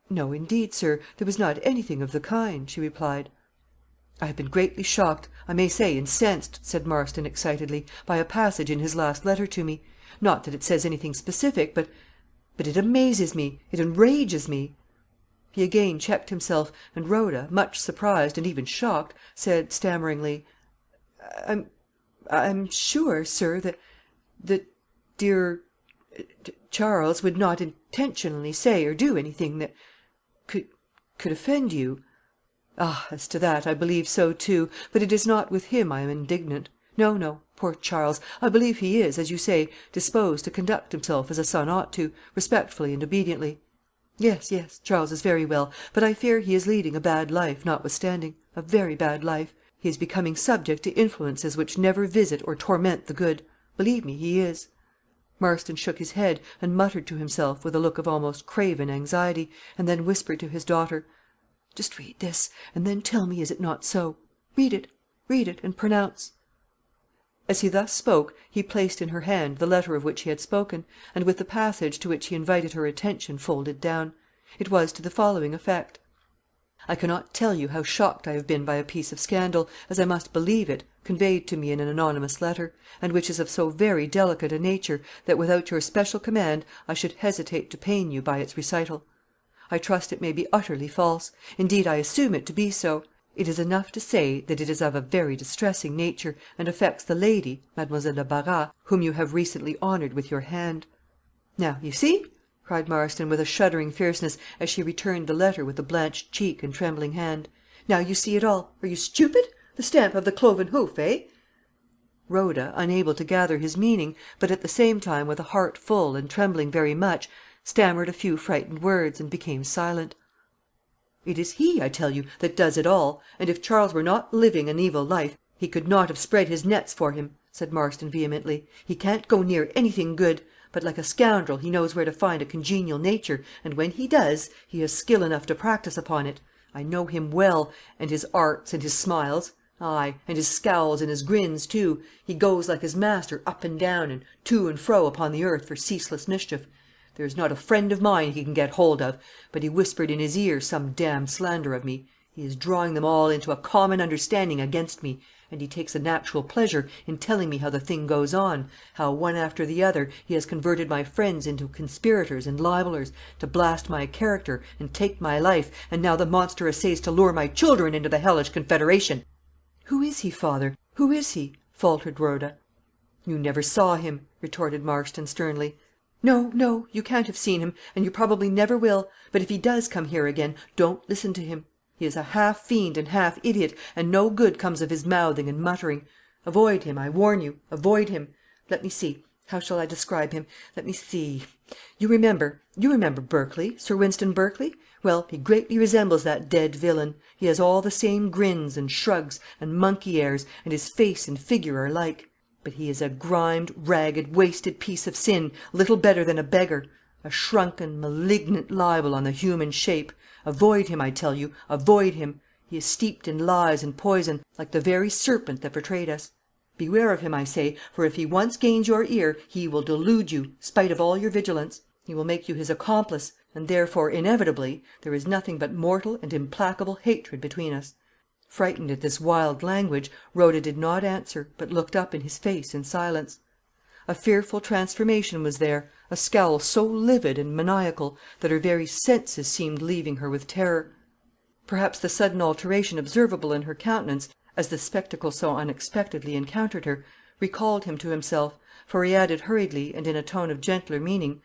"No, indeed, sir, there was not anything of the kind," she replied. "I have been greatly shocked, I may say incensed," said Marston, excitedly, "by a passage in his last letter to me. Not that it says anything specific, but it amazes me, it enrages me." He again checked himself, and Rhoda, much surprised and even shocked, said stammeringly, I'm sure, sir, that dear Charles would not intentionally say or do anything that could offend you." "Ah, as to that, I believe so too; but it is not with him I am indignant. No, poor Charles, I believe he is, as you say, disposed to conduct himself as a son ought to, respectfully and obediently. Yes, Charles is very well, but I fear he is leading a bad life, notwithstanding, a very bad life. He is becoming subject to influences which never visit or torment the good. Believe me, he is." Marston shook his head, and muttered to himself, with a look of almost craven anxiety, and then whispered to his daughter, "Just read this, and then tell me, is it not so? Read it, and pronounce." As he thus spoke, he placed in her hand the letter of which he had spoken, and with the passage to which he invited her attention folded down. It was to the following effect: "I cannot tell you how shocked I have been by a piece of scandal, as I must believe it, conveyed to me in an anonymous letter, and which is of so very delicate a nature, that without your special command I should hesitate to pain you by its recital. I trust it may be utterly false; indeed, I assume it to be so. It is enough to say that it is of a very distressing nature, and affects the lady, Mademoiselle de Barras, whom you have recently honoured with your hand." "Now, you see," cried Marston, with a shuddering fierceness, as she returned the letter with a blanched cheek and trembling hand. "Now you see it all. Are you stupid? The stamp of the cloven hoof, eh?" Rhoda, unable to gather his meaning, but at the same time with a heart full and trembling very much, stammered a few frightened words, and became silent. "It is he, I tell you, that does it all; and if Charles were not living an evil life, he could not have spread his nets for him. said Marston, vehemently. "He can't go near anything good; but, like a scoundrel, he knows where to find a congenial nature, and when he does, he has skill enough to practise upon it. I know him well, and his arts and his smiles; ay, and his scowls and his grins too. He goes, like his master, up and down, and to and fro upon the earth for ceaseless mischief. There is not a friend of mine he can get hold of, but he whispered in his ear some damned slander of me. He is drawing them all into a common understanding against me, and he takes a natural pleasure in telling me how the thing goes on, how, one after the other, he has converted my friends into conspirators and libellers, to blast my character and take my life, and now the monster essays to lure my children into the hellish confederation." "Who is he, father? Who is he?" faltered Rhoda. "You never saw him," retorted Marston, sternly. No, you can't have seen him, and you probably never will; but if he does come here again, don't listen to him. He is a half fiend and half idiot, and no good comes of his mouthing and muttering. Avoid him, I warn you, avoid him. Let me see, how shall I describe him? Let me see. You remember Berkeley, Sir Wynston Berkeley? Well, he greatly resembles that dead villain. He has all the same grins and shrugs and monkey airs, and his face and figure are like. But he is a grimed, ragged, wasted piece of sin, little better than a beggar; a shrunken, malignant libel on the human shape. Avoid him, I tell you, avoid him. He is steeped in lies and poison, like the very serpent that betrayed us. Beware of him, I say, for if he once gains your ear, he will delude you, spite of all your vigilance. He will make you his accomplice, and therefore, inevitably, there is nothing but mortal and implacable hatred between us." Frightened at this wild language, Rhoda did not answer, but looked up in his face in silence. A fearful transformation was there, a scowl so livid and maniacal that her very senses seemed leaving her with terror. Perhaps the sudden alteration observable in her countenance, as the spectacle so unexpectedly encountered her, recalled him to himself, for he added hurriedly, and in a tone of gentler meaning,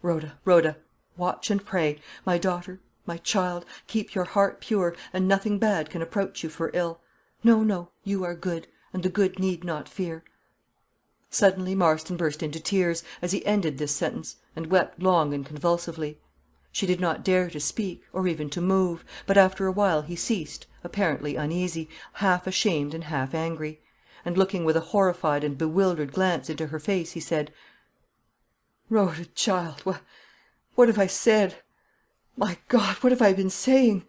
"Rhoda, watch and pray. My daughter, my child, keep your heart pure, and nothing bad can approach you for ill. No, you are good, and the good need not fear." Suddenly Marston burst into tears, as he ended this sentence, and wept long and convulsively. She did not dare to speak, or even to move; but after a while he ceased, apparently uneasy, half ashamed and half angry; and looking with a horrified and bewildered glance into her face, he said, "Rhoda, child, what have I said? My God, what have I been saying?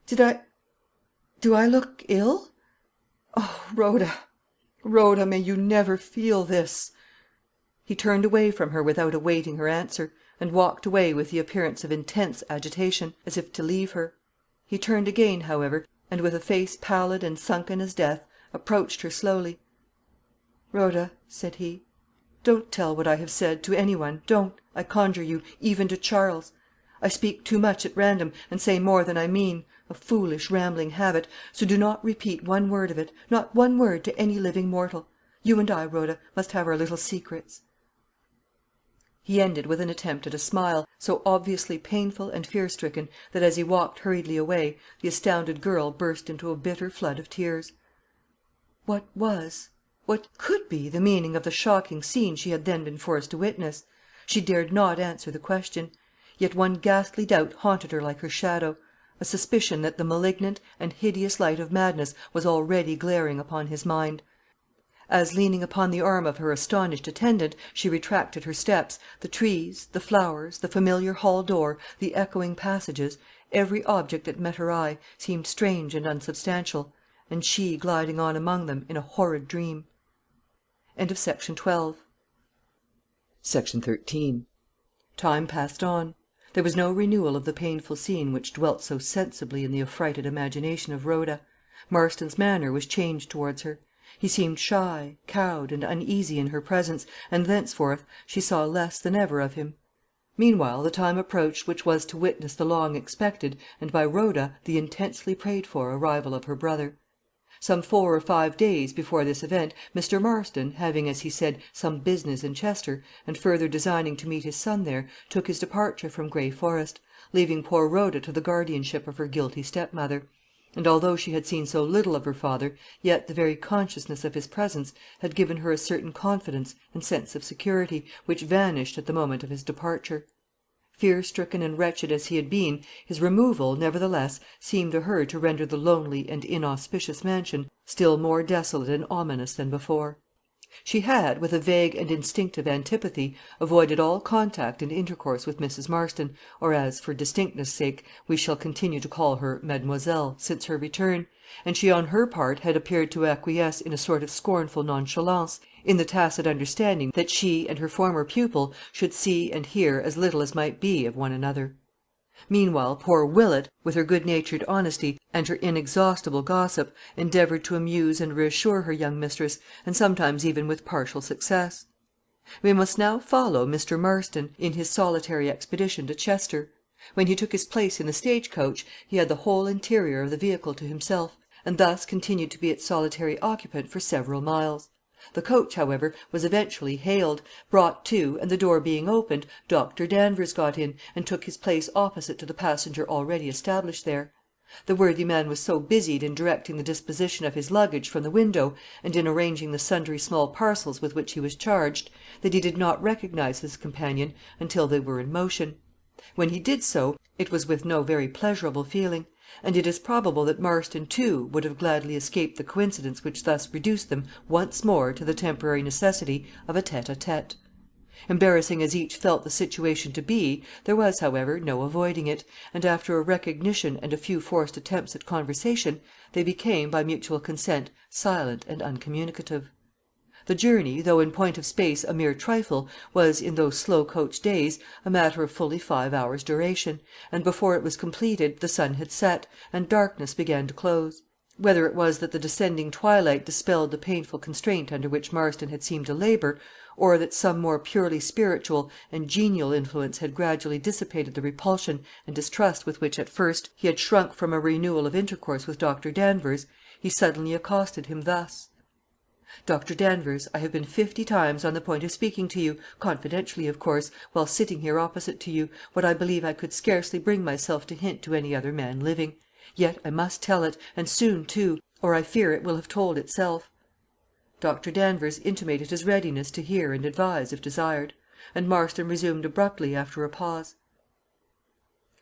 Do I look ill? Oh, Rhoda, may you never feel this!" He turned away from her without awaiting her answer, and walked away with the appearance of intense agitation, as if to leave her. He turned again, however, and with a face pallid and sunken as death, approached her slowly. "Rhoda," said he, "don't tell what I have said to any one, don't, I conjure you, even to Charles. I speak too much at random, and say more than I mean, a foolish rambling habit, so do not repeat one word of it, not one word, to any living mortal. You and I, Rhoda, must have our little secrets." He ended with an attempt at a smile, so obviously painful and fear-stricken that as he walked hurriedly away, the astounded girl burst into a bitter flood of tears. What could be the meaning of the shocking scene she had then been forced to witness? She dared not answer the question. Yet one ghastly doubt haunted her like her shadow, a suspicion that the malignant and hideous light of madness was already glaring upon his mind. As, leaning upon the arm of her astonished attendant, she retracted her steps, the trees, the flowers, the familiar hall door, the echoing passages, every object that met her eye, seemed strange and unsubstantial, and she gliding on among them in a horrid dream. Section 13. Time passed on. There was no renewal of the painful scene which dwelt so sensibly in the affrighted imagination of Rhoda. Marston's manner was changed towards her. He seemed shy, cowed, and uneasy in her presence, and thenceforth she saw less than ever of him. Meanwhile the time approached which was to witness the long expected, and by Rhoda the intensely prayed for, arrival of her brother. Some 4 or 5 days before this event, Mr. Marston, having, as he said, some business in Chester, and further designing to meet his son there, took his departure from Grey Forest, leaving poor Rhoda to the guardianship of her guilty stepmother; and although she had seen so little of her father, yet the very consciousness of his presence had given her a certain confidence and sense of security, which vanished at the moment of his departure. Fear-stricken and wretched as he had been, his removal, nevertheless, seemed to her to render the lonely and inauspicious mansion still more desolate and ominous than before. She had, with a vague and instinctive antipathy, avoided all contact and intercourse with Mrs. Marston, or as, for distinctness' sake, we shall continue to call her Mademoiselle, since her return, and she on her part had appeared to acquiesce in a sort of scornful nonchalance, in the tacit understanding that she and her former pupil should see and hear as little as might be of one another. Meanwhile, poor Willett, with her good-natured honesty and her inexhaustible gossip, endeavoured to amuse and reassure her young mistress, and sometimes even with partial success. We must now follow Mr. Marston in his solitary expedition to Chester. When he took his place in the stage-coach, he had the whole interior of the vehicle to himself, and thus continued to be its solitary occupant for several miles. The coach, however, was eventually hailed, brought to, and the door being opened, Dr. Danvers got in, and took his place opposite to the passenger already established there. The worthy man was so busied in directing the disposition of his luggage from the window, and in arranging the sundry small parcels with which he was charged, that he did not recognise his companion until they were in motion. When he did so, it was with no very pleasurable feeling; and it is probable that Marston, too, would have gladly escaped the coincidence which thus reduced them once more to the temporary necessity of a tête-à-tête. Embarrassing as each felt the situation to be, there was, however, no avoiding it, and after a recognition and a few forced attempts at conversation, they became, by mutual consent, silent and uncommunicative. The journey, though in point of space a mere trifle, was, in those slow coach days, a matter of fully 5 hours' duration, and before it was completed the sun had set, and darkness began to close. Whether it was that the descending twilight dispelled the painful constraint under which Marston had seemed to labour, or that some more purely spiritual and genial influence had gradually dissipated the repulsion and distrust with which at first he had shrunk from a renewal of intercourse with Dr. Danvers, he suddenly accosted him thus: "Dr. Danvers, I have been 50 times on the point of speaking to you, confidentially of course, while sitting here opposite to you, what I believe I could scarcely bring myself to hint to any other man living. Yet I must tell it, and soon too, or I fear it will have told itself." Dr. Danvers intimated his readiness to hear and advise if desired; and Marston resumed abruptly after a pause: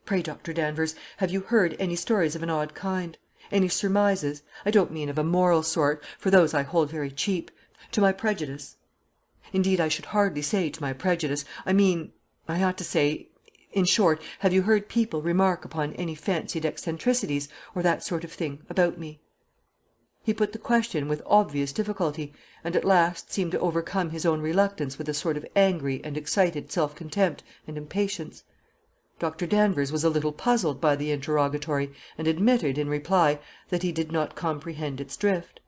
"Pray, Dr. Danvers, have you heard any stories of an odd kind? Any surmises? I don't mean of a moral sort, for those I hold very cheap, to my prejudice. Indeed, I should hardly say to my prejudice. I mean, I ought to say, in short, have you heard people remark upon any fancied eccentricities, or that sort of thing, about me?" He put the question with obvious difficulty, and at last seemed to overcome his own reluctance with a sort of angry and excited self-contempt and impatience. Dr. Danvers was a little puzzled by the interrogatory, and admitted, in reply, that he did not comprehend its drift.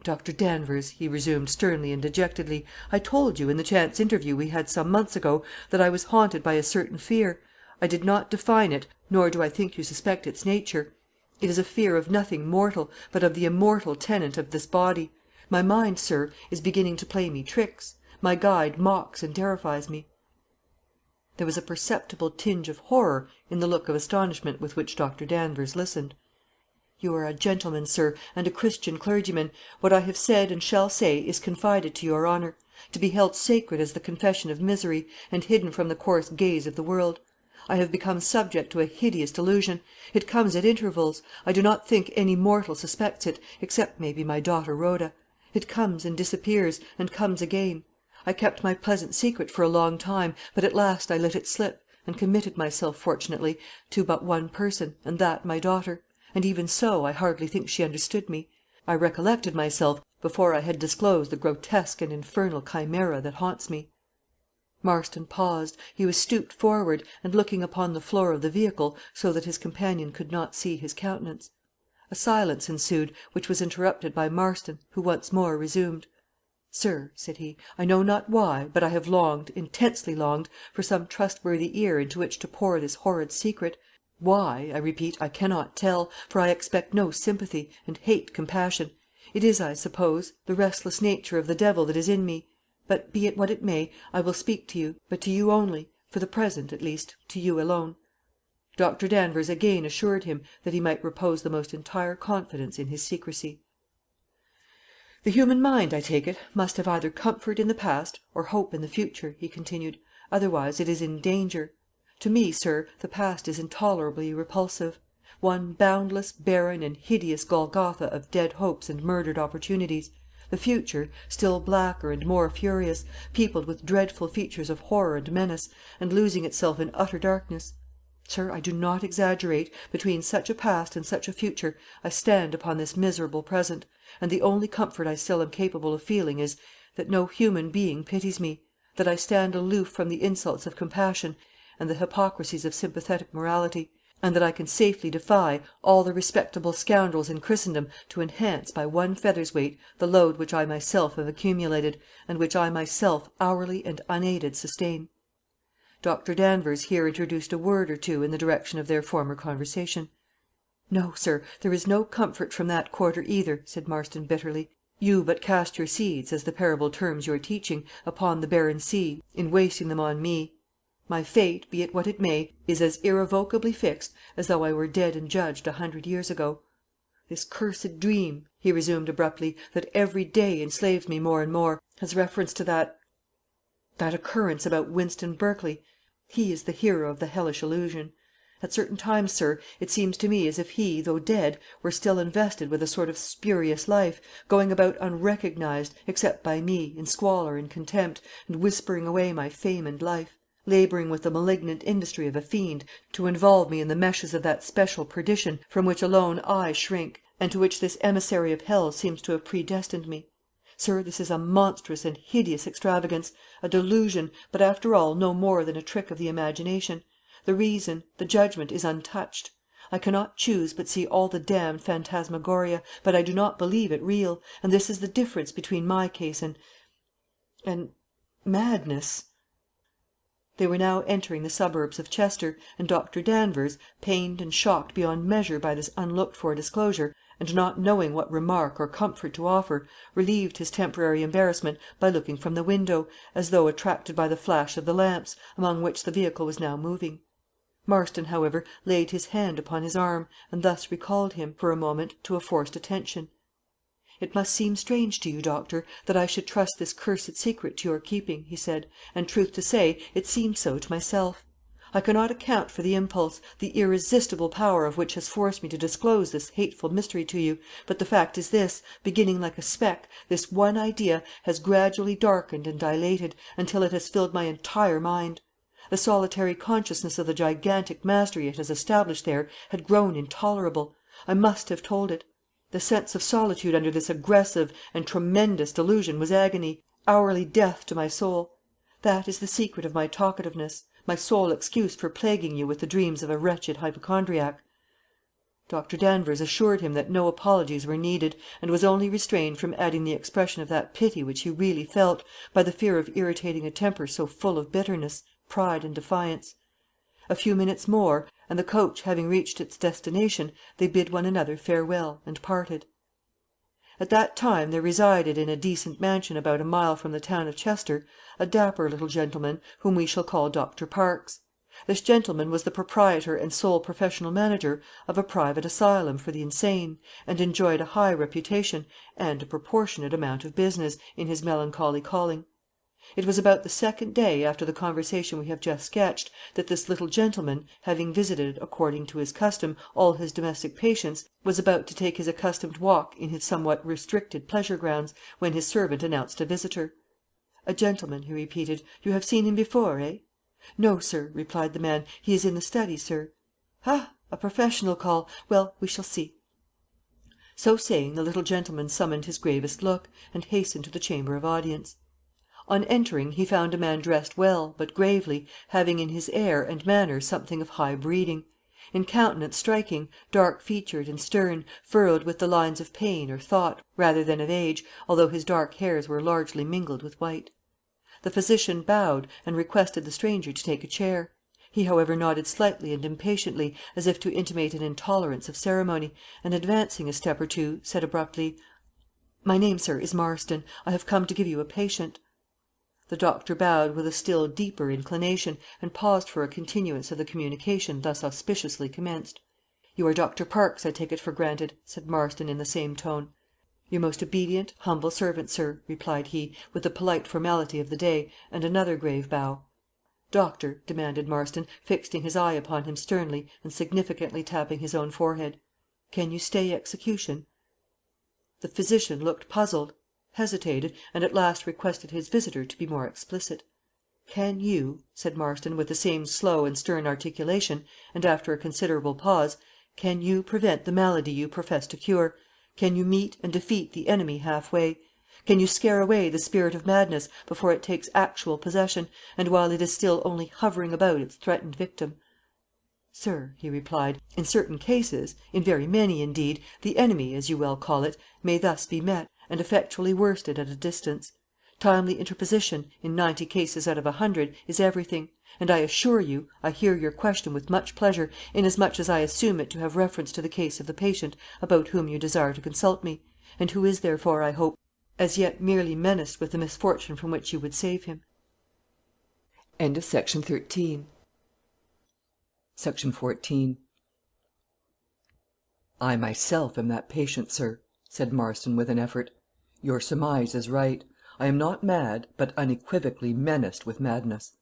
"Dr. Danvers," he resumed, sternly and dejectedly, "I told you, in the chance interview we had some months ago, that I was haunted by a certain fear. I did not define it, nor do I think you suspect its nature. It is a fear of nothing mortal, but of the immortal tenant of this body. My mind, sir, is beginning to play me tricks. My guide mocks and terrifies me." There was a perceptible tinge of horror in the look of astonishment with which Dr. Danvers listened. "You are a gentleman, sir, and a Christian clergyman. What I have said and shall say is confided to your honour, to be held sacred as the confession of misery, and hidden from the coarse gaze of the world. I have become subject to a hideous delusion. It comes at intervals. I do not think any mortal suspects it, except maybe my daughter Rhoda. It comes and disappears, and comes again. I kept my pleasant secret for a long time, but at last I let it slip, and committed myself, fortunately, to but one person, and that my daughter; and even so, I hardly think she understood me. I recollected myself before I had disclosed the grotesque and infernal chimera that haunts me." Marston paused. He was stooped forward, and looking upon the floor of the vehicle, so that his companion could not see his countenance. A silence ensued, which was interrupted by Marston, who once more resumed: "Sir," said he, "I know not why, but I have longed, intensely longed, for some trustworthy ear into which to pour this horrid secret. Why, I repeat, I cannot tell, for I expect no sympathy, and hate compassion. It is, I suppose, the restless nature of the devil that is in me. But, be it what it may, I will speak to you, but to you only, for the present, at least, to you alone." Dr. Danvers again assured him that he might repose the most entire confidence in his secrecy. "The human mind, I take it, must have either comfort in the past or hope in the future," he continued; "otherwise it is in danger. To me, sir, the past is intolerably repulsive; one boundless, barren, and hideous Golgotha of dead hopes and murdered opportunities. The future, still blacker and more furious, peopled with dreadful features of horror and menace, and losing itself in utter darkness. Sir, I do not exaggerate, between such a past and such a future I stand upon this miserable present, and the only comfort I still am capable of feeling is, that no human being pities me, that I stand aloof from the insults of compassion and the hypocrisies of sympathetic morality, and that I can safely defy all the respectable scoundrels in Christendom to enhance by one feather's weight the load which I myself have accumulated, and which I myself hourly and unaided sustain." Dr. Danvers here introduced a word or two in the direction of their former conversation. "No, sir, there is no comfort from that quarter either," said Marston, bitterly. "You but cast your seeds, as the parable terms your teaching, upon the barren sea, in wasting them on me. My fate, be it what it may, is as irrevocably fixed as though I were dead and judged 100 years ago. This cursed dream," he resumed abruptly, "that every day enslaves me more and more, has reference to that occurrence about Winston Berkley. He is the hero of the hellish illusion. At certain times, sir, it seems to me as if he, though dead, were still invested with a sort of spurious life, going about unrecognised, except by me, in squalor and contempt, and whispering away my fame and life; labouring with the malignant industry of a fiend to involve me in the meshes of that special perdition from which alone I shrink, and to which this emissary of hell seems to have predestined me. Sir, this is a monstrous and hideous extravagance, a delusion, but after all no more than a trick of the imagination. The reason, the judgment is untouched. I cannot choose but see all the damned phantasmagoria, but I do not believe it real, and this is the difference between my case and madness." They were now entering the suburbs of Chester, and Dr. Danvers, pained and shocked beyond measure by this unlooked for disclosure, and not knowing what remark or comfort to offer, relieved his temporary embarrassment by looking from the window, as though attracted by the flash of the lamps, among which the vehicle was now moving. Marston, however, laid his hand upon his arm, and thus recalled him, for a moment, to a forced attention. "It must seem strange to you, doctor, that I should trust this cursed secret to your keeping," he said, "and, truth to say, it seems so to myself. I cannot account for the impulse, the irresistible power of which has forced me to disclose this hateful mystery to you, but the fact is this: beginning like a speck, this one idea has gradually darkened and dilated, until it has filled my entire mind. The solitary consciousness of the gigantic mastery it has established there had grown intolerable. I must have told it. The sense of solitude under this aggressive and tremendous delusion was agony, hourly death to my soul. That is the secret of my talkativeness, my sole excuse for plaguing you with the dreams of a wretched hypochondriac." Dr. Danvers assured him that no apologies were needed, and was only restrained from adding the expression of that pity which he really felt, by the fear of irritating a temper so full of bitterness, pride, and defiance. A few minutes more, and the coach having reached its destination, they bid one another farewell, and parted. At that time there resided in a decent mansion about a mile from the town of Chester a dapper little gentleman, whom we shall call Dr. Parkes. This gentleman was the proprietor and sole professional manager of a private asylum for the insane, and enjoyed a high reputation, and a proportionate amount of business, in his melancholy calling. It was about the second day after the conversation we have just sketched, that this little gentleman, having visited, according to his custom, all his domestic patients, was about to take his accustomed walk in his somewhat restricted pleasure grounds, when his servant announced a visitor. "A gentleman," he repeated. "You have seen him before, eh?" "No, sir," replied the man. "He is in the study, sir." "Ah, a professional call. Well, we shall see." So saying, the little gentleman summoned his gravest look, and hastened to the chamber of audience. On entering, he found a man dressed well, but gravely, having in his air and manner something of high breeding; in countenance striking, dark featured and stern, furrowed with the lines of pain or thought, rather than of age, although his dark hairs were largely mingled with white. The physician bowed, and requested the stranger to take a chair. He, however, nodded slightly and impatiently, as if to intimate an intolerance of ceremony, and advancing a step or two, said abruptly, "My name, sir, is Marston. I have come to give you a patient." The doctor bowed with a still deeper inclination, and paused for a continuance of the communication thus auspiciously commenced. "You are Dr. Parkes, I take it for granted," said Marston, in the same tone. "Your most obedient, humble servant, sir," replied he, with the polite formality of the day, and another grave bow. "Doctor," demanded Marston, fixing his eye upon him sternly, and significantly tapping his own forehead, "can you stay execution?" The physician looked puzzled. hesitated, and at last requested his visitor to be more explicit. "Can you," said Marston, with the same slow and stern articulation, and after a considerable pause, "can you prevent the malady you profess to cure? Can you meet and defeat the enemy half way? Can you scare away the spirit of madness before it takes actual possession, and while it is still only hovering about its threatened victim?" "Sir," he replied, "in certain cases, in very many indeed, the enemy, as you well call it, may thus be met, and effectually worsted at a distance. Timely interposition, in 90 cases out of 100, is everything; and I assure you, I hear your question with much pleasure, inasmuch as I assume it to have reference to the case of the patient about whom you desire to consult me, and who is therefore, I hope, as yet merely menaced with the misfortune from which you would save him." Section 14. "I myself am that patient, sir," said Marston, with an effort. "Your surmise is right. I am not mad, but unequivocally menaced with madness.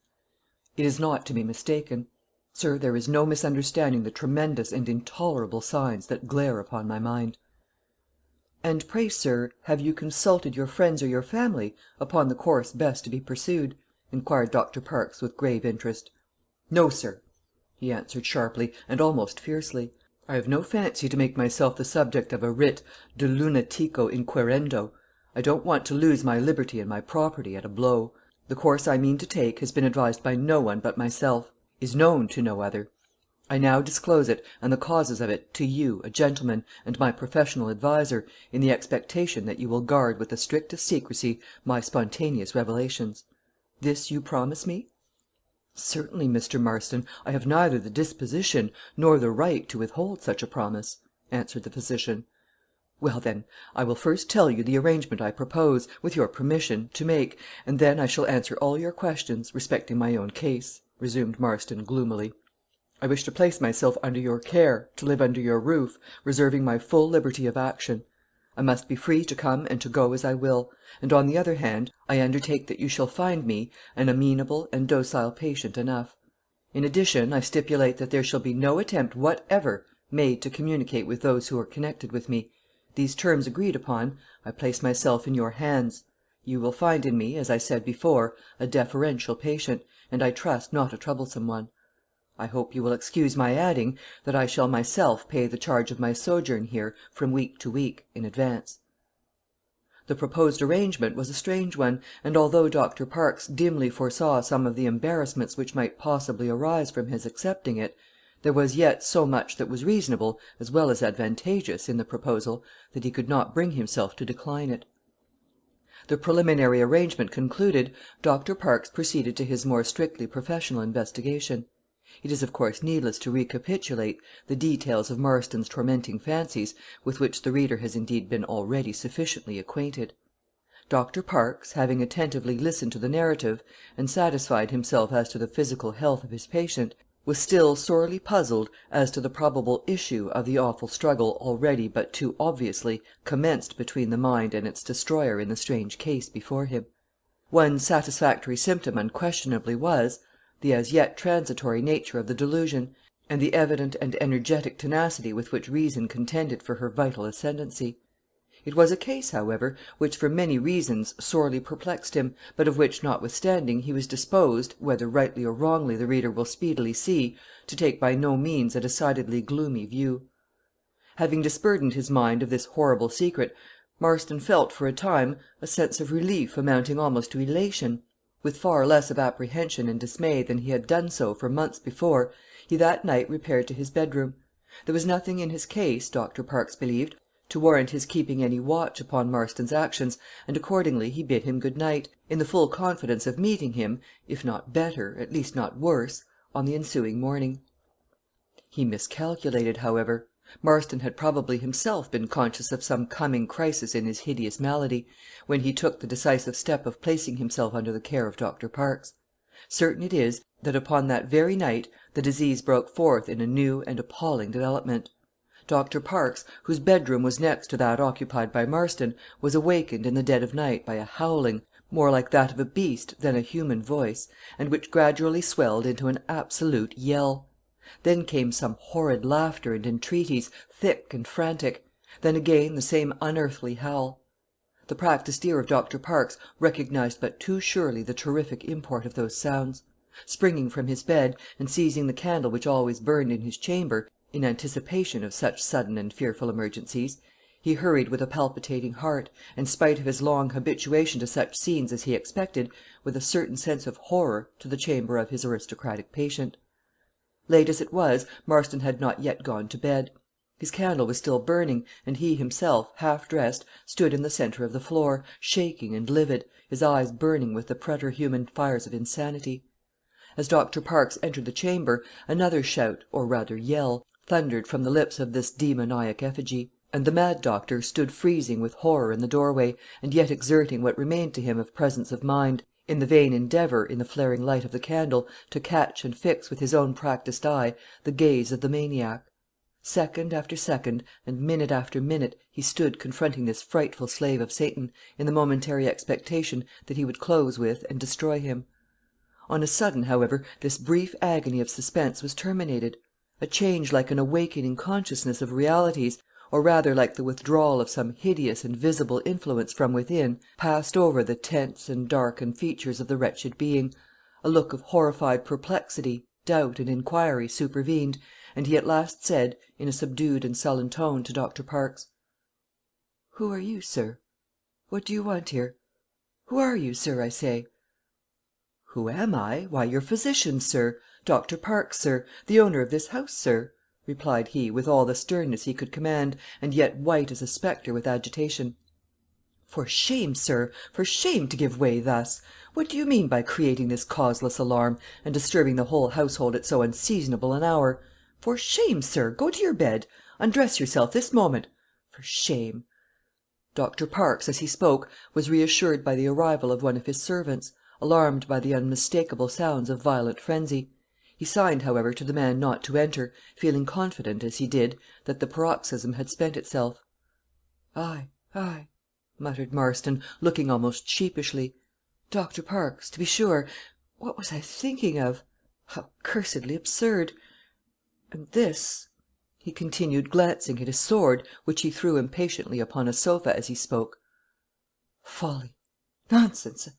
It is not to be mistaken. Sir, there is no misunderstanding the tremendous and intolerable signs that glare upon my mind." "And pray, sir, have you consulted your friends or your family upon the course best to be pursued?" inquired Dr. Parkes, with grave interest. "No, sir," he answered sharply, and almost fiercely. "I have no fancy to make myself the subject of a writ de lunatico inquirendo. I don't want to lose my liberty and my property at a blow. The course I mean to take has been advised by no one but myself, is known to no other. I now disclose it, and the causes of it, to you, a gentleman, and my professional adviser, in the expectation that you will guard with the strictest secrecy my spontaneous revelations. This you promise me?" "Certainly, Mr. Marston, I have neither the disposition nor the right to withhold such a promise," answered the physician. "Well, then, I will first tell you the arrangement I propose, with your permission, to make, and then I shall answer all your questions respecting my own case," resumed Marston, gloomily. "I wish to place myself under your care, to live under your roof, reserving my full liberty of action. I must be free to come and to go as I will; and, on the other hand, I undertake that you shall find me an amenable and docile patient enough. In addition, I stipulate that there shall be no attempt whatever made to communicate with those who are connected with me. These terms agreed upon, I place myself in your hands. You will find in me, as I said before, a deferential patient, and I trust not a troublesome one. I hope you will excuse my adding, that I shall myself pay the charge of my sojourn here from week to week, in advance." The proposed arrangement was a strange one, and although Dr. Parkes dimly foresaw some of the embarrassments which might possibly arise from his accepting it, there was yet so much that was reasonable as well as advantageous in the proposal, that he could not bring himself to decline it. The preliminary arrangement concluded, Dr. Parkes proceeded to his more strictly professional investigation. It is of course needless to recapitulate the details of Marston's tormenting fancies, with which the reader has indeed been already sufficiently acquainted. Dr. Parkes, having attentively listened to the narrative, and satisfied himself as to the physical health of his patient, was still sorely puzzled as to the probable issue of the awful struggle already but too obviously commenced between the mind and its destroyer in the strange case before him. One satisfactory symptom unquestionably was, the as yet transitory nature of the delusion, and the evident and energetic tenacity with which reason contended for her vital ascendancy. It was a case, however, which for many reasons sorely perplexed him, but of which, notwithstanding, he was disposed, whether rightly or wrongly the reader will speedily see, to take by no means a decidedly gloomy view. Having disburdened his mind of this horrible secret, Marston felt for a time a sense of relief amounting almost to elation. With far less of apprehension and dismay than he had done so for months before, he that night repaired to his bedroom. There was nothing in his case, Dr. Parkes believed, to warrant his keeping any watch upon Marston's actions, and accordingly he bid him good night, in the full confidence of meeting him, if not better, at least not worse, on the ensuing morning. He miscalculated, however. Marston had probably himself been conscious of some coming crisis in his hideous malady, when he took the decisive step of placing himself under the care of Dr. Parkes. Certain it is, that upon that very night the disease broke forth in a new and appalling development. Dr. Parkes, whose bedroom was next to that occupied by Marston, was awakened in the dead of night by a howling, more like that of a beast than a human voice, and which gradually swelled into an absolute yell. Then came some horrid laughter and entreaties, thick and frantic; then again the same unearthly howl. The practised ear of Dr. Parkes recognised but too surely the terrific import of those sounds. Springing from his bed, and seizing the candle which always burned in his chamber, in anticipation of such sudden and fearful emergencies, he hurried with a palpitating heart, and, spite of his long habituation to such scenes as he expected, with a certain sense of horror, to the chamber of his aristocratic patient. Late as it was, Marston had not yet gone to bed. His candle was still burning, and he himself, half dressed, stood in the centre of the floor, shaking and livid, his eyes burning with the preterhuman fires of insanity. As Dr. Parkes entered the chamber, another shout, or rather yell, thundered from the lips of this demoniac effigy, and the mad doctor stood freezing with horror in the doorway, and yet exerting what remained to him of presence of mind, in the vain endeavour, in the flaring light of the candle, to catch and fix with his own practised eye the gaze of the maniac. Second after second, and minute after minute, he stood confronting this frightful slave of Satan, in the momentary expectation that he would close with and destroy him. On a sudden, however, this brief agony of suspense was terminated. A change like an awakening consciousness of realities, or rather like the withdrawal of some hideous and visible influence from within, passed over the tense and darkened features of the wretched being. A look of horrified perplexity, doubt, and inquiry supervened, and he at last said, in a subdued and sullen tone, to Dr. Parkes: "Who are you, sir? What do you want here? Who are you, sir, I say?" "Who am I? Why, your physician, sir. Dr. Parkes, sir, the owner of this house, sir," replied he, with all the sternness he could command, and yet white as a spectre with agitation. "For shame, sir, for shame to give way thus! What do you mean by creating this causeless alarm, and disturbing the whole household at so unseasonable an hour? For shame, sir! Go to your bed. Undress yourself this moment. For shame!" Dr. Parkes, as he spoke, was reassured by the arrival of one of his servants, alarmed by the unmistakable sounds of violent frenzy. He signed, however, to the man not to enter, feeling confident, as he did, that the paroxysm had spent itself. "Ay, ay," muttered Marston, looking almost sheepishly. "Dr. Parkes, to be sure. What was I thinking of? How cursedly absurd! And this," he continued, glancing at his sword, which he threw impatiently upon a sofa as he spoke. "Folly, nonsense,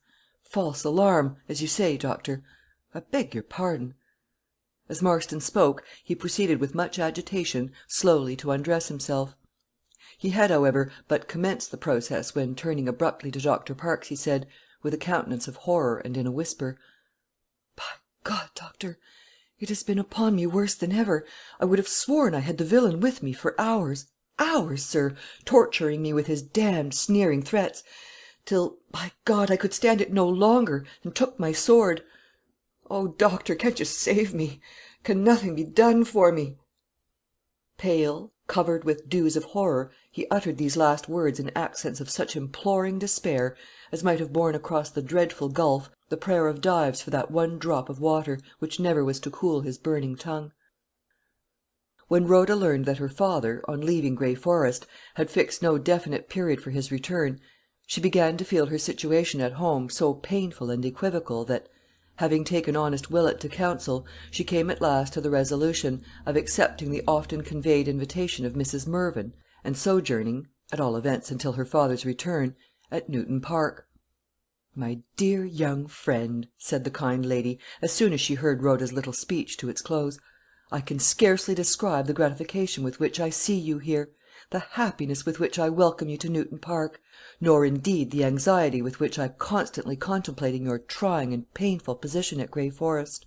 false alarm, as you say, doctor. I beg your pardon." As Marston spoke, he proceeded with much agitation slowly to undress himself. He had, however, but commenced the process when, turning abruptly to Dr. Parkes, he said, with a countenance of horror, and in a whisper: "By God, doctor, it has been upon me worse than ever. I would have sworn I had the villain with me for hours, sir, torturing me with his damned sneering threats, till, by God, I could stand it no longer, and took my sword. Oh, doctor, can't you save me? Can nothing be done for me?" Pale, covered with dews of horror, he uttered these last words in accents of such imploring despair as might have borne across the dreadful gulf the prayer of Dives for that one drop of water which never was to cool his burning tongue. When Rhoda learned that her father, on leaving Grey Forest, had fixed no definite period for his return, she began to feel her situation at home so painful and equivocal that, having taken honest Willett to counsel, she came at last to the resolution of accepting the often conveyed invitation of Mrs. Mervyn, and sojourning, at all events until her father's return, at Newton Park. "My dear young friend," said the kind lady, as soon as she heard Rhoda's little speech to its close, "I can scarcely describe the gratification with which I see you here, the happiness with which I welcome you to Newton Park, nor indeed the anxiety with which I constantly contemplating your trying and painful position at Grey Forest.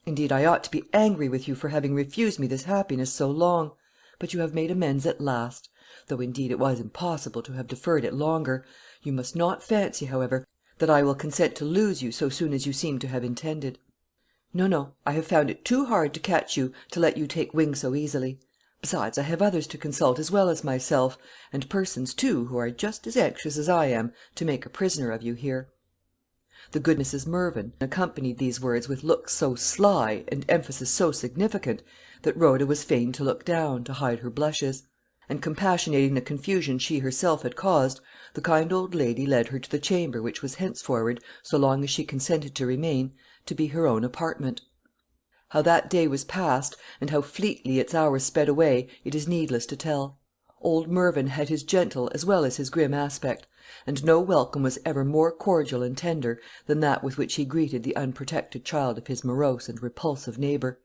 Indeed, I ought to be angry with you for having refused me this happiness so long; but you have made amends at last, though indeed it was impossible to have deferred it longer. You must not fancy, however, that I will consent to lose you so soon as you seem to have intended. No, no, I have found it too hard to catch you to let you take wing so easily. Besides, I have others to consult as well as myself, and persons, too, who are just as anxious as I am to make a prisoner of you here." The good Mrs. Mervyn accompanied these words with looks so sly, and emphasis so significant, that Rhoda was fain to look down, to hide her blushes; and, compassionating the confusion she herself had caused, the kind old lady led her to the chamber which was henceforward, so long as she consented to remain, to be her own apartment. How that day was passed, and how fleetly its hours sped away, it is needless to tell. Old Mervyn had his gentle as well as his grim aspect, and no welcome was ever more cordial and tender than that with which he greeted the unprotected child of his morose and repulsive neighbour.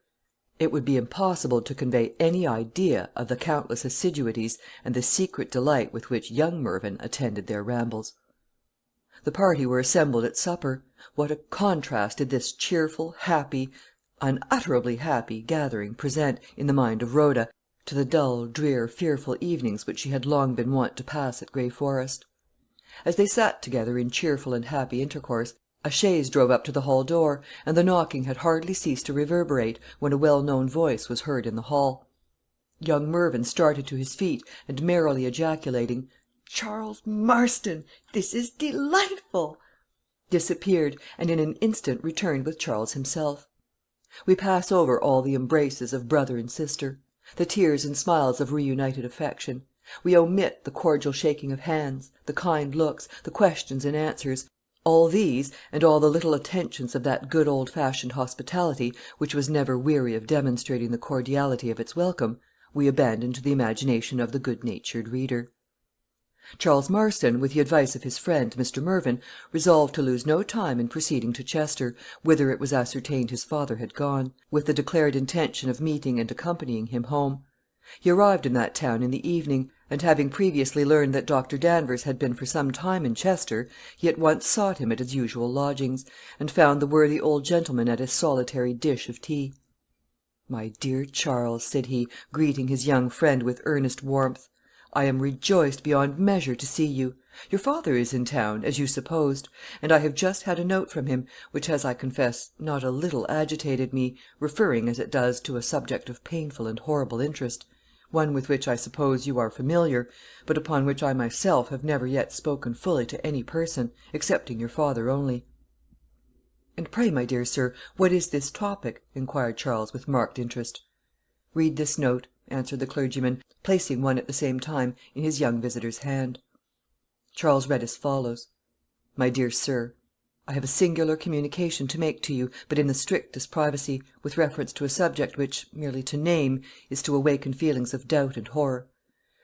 It would be impossible to convey any idea of the countless assiduities and the secret delight with which young Mervyn attended their rambles. The party were assembled at supper. What a contrast did this cheerful, happy, unutterably happy gathering present, in the mind of Rhoda, to the dull, drear, fearful evenings which she had long been wont to pass at Grey Forest. As they sat together in cheerful and happy intercourse, a chaise drove up to the hall door, and the knocking had hardly ceased to reverberate when a well-known voice was heard in the hall. Young Mervyn started to his feet, and merrily ejaculating, "Charles Marston! This is delightful!" disappeared, and in an instant returned with Charles himself. We pass over all the embraces of brother and sister, the tears and smiles of reunited affection. We omit the cordial shaking of hands, the kind looks, the questions and answers. All these, and all the little attentions of that good old-fashioned hospitality, which was never weary of demonstrating the cordiality of its welcome, we abandon to the imagination of the good-natured reader. Charles Marston, with the advice of his friend, Mr. Mervyn, resolved to lose no time in proceeding to Chester, whither it was ascertained his father had gone, with the declared intention of meeting and accompanying him home. He arrived in that town in the evening, and having previously learned that Dr. Danvers had been for some time in Chester, he at once sought him at his usual lodgings, and found the worthy old gentleman at his solitary dish of tea. "My dear Charles," said he, greeting his young friend with earnest warmth, "I am rejoiced beyond measure to see you. Your father is in town, as you supposed; and I have just had a note from him, which has, I confess, not a little agitated me, referring, as it does, to a subject of painful and horrible interest, one with which I suppose you are familiar, but upon which I myself have never yet spoken fully to any person, excepting your father only." "And pray, my dear sir, what is this topic?" inquired Charles, with marked interest. "Read this note," answered the clergyman, placing one at the same time in his young visitor's hand. Charles read as follows: "My dear Sir, I have a singular communication to make to you, but in the strictest privacy, with reference to a subject which, merely to name, is to awaken feelings of doubt and horror.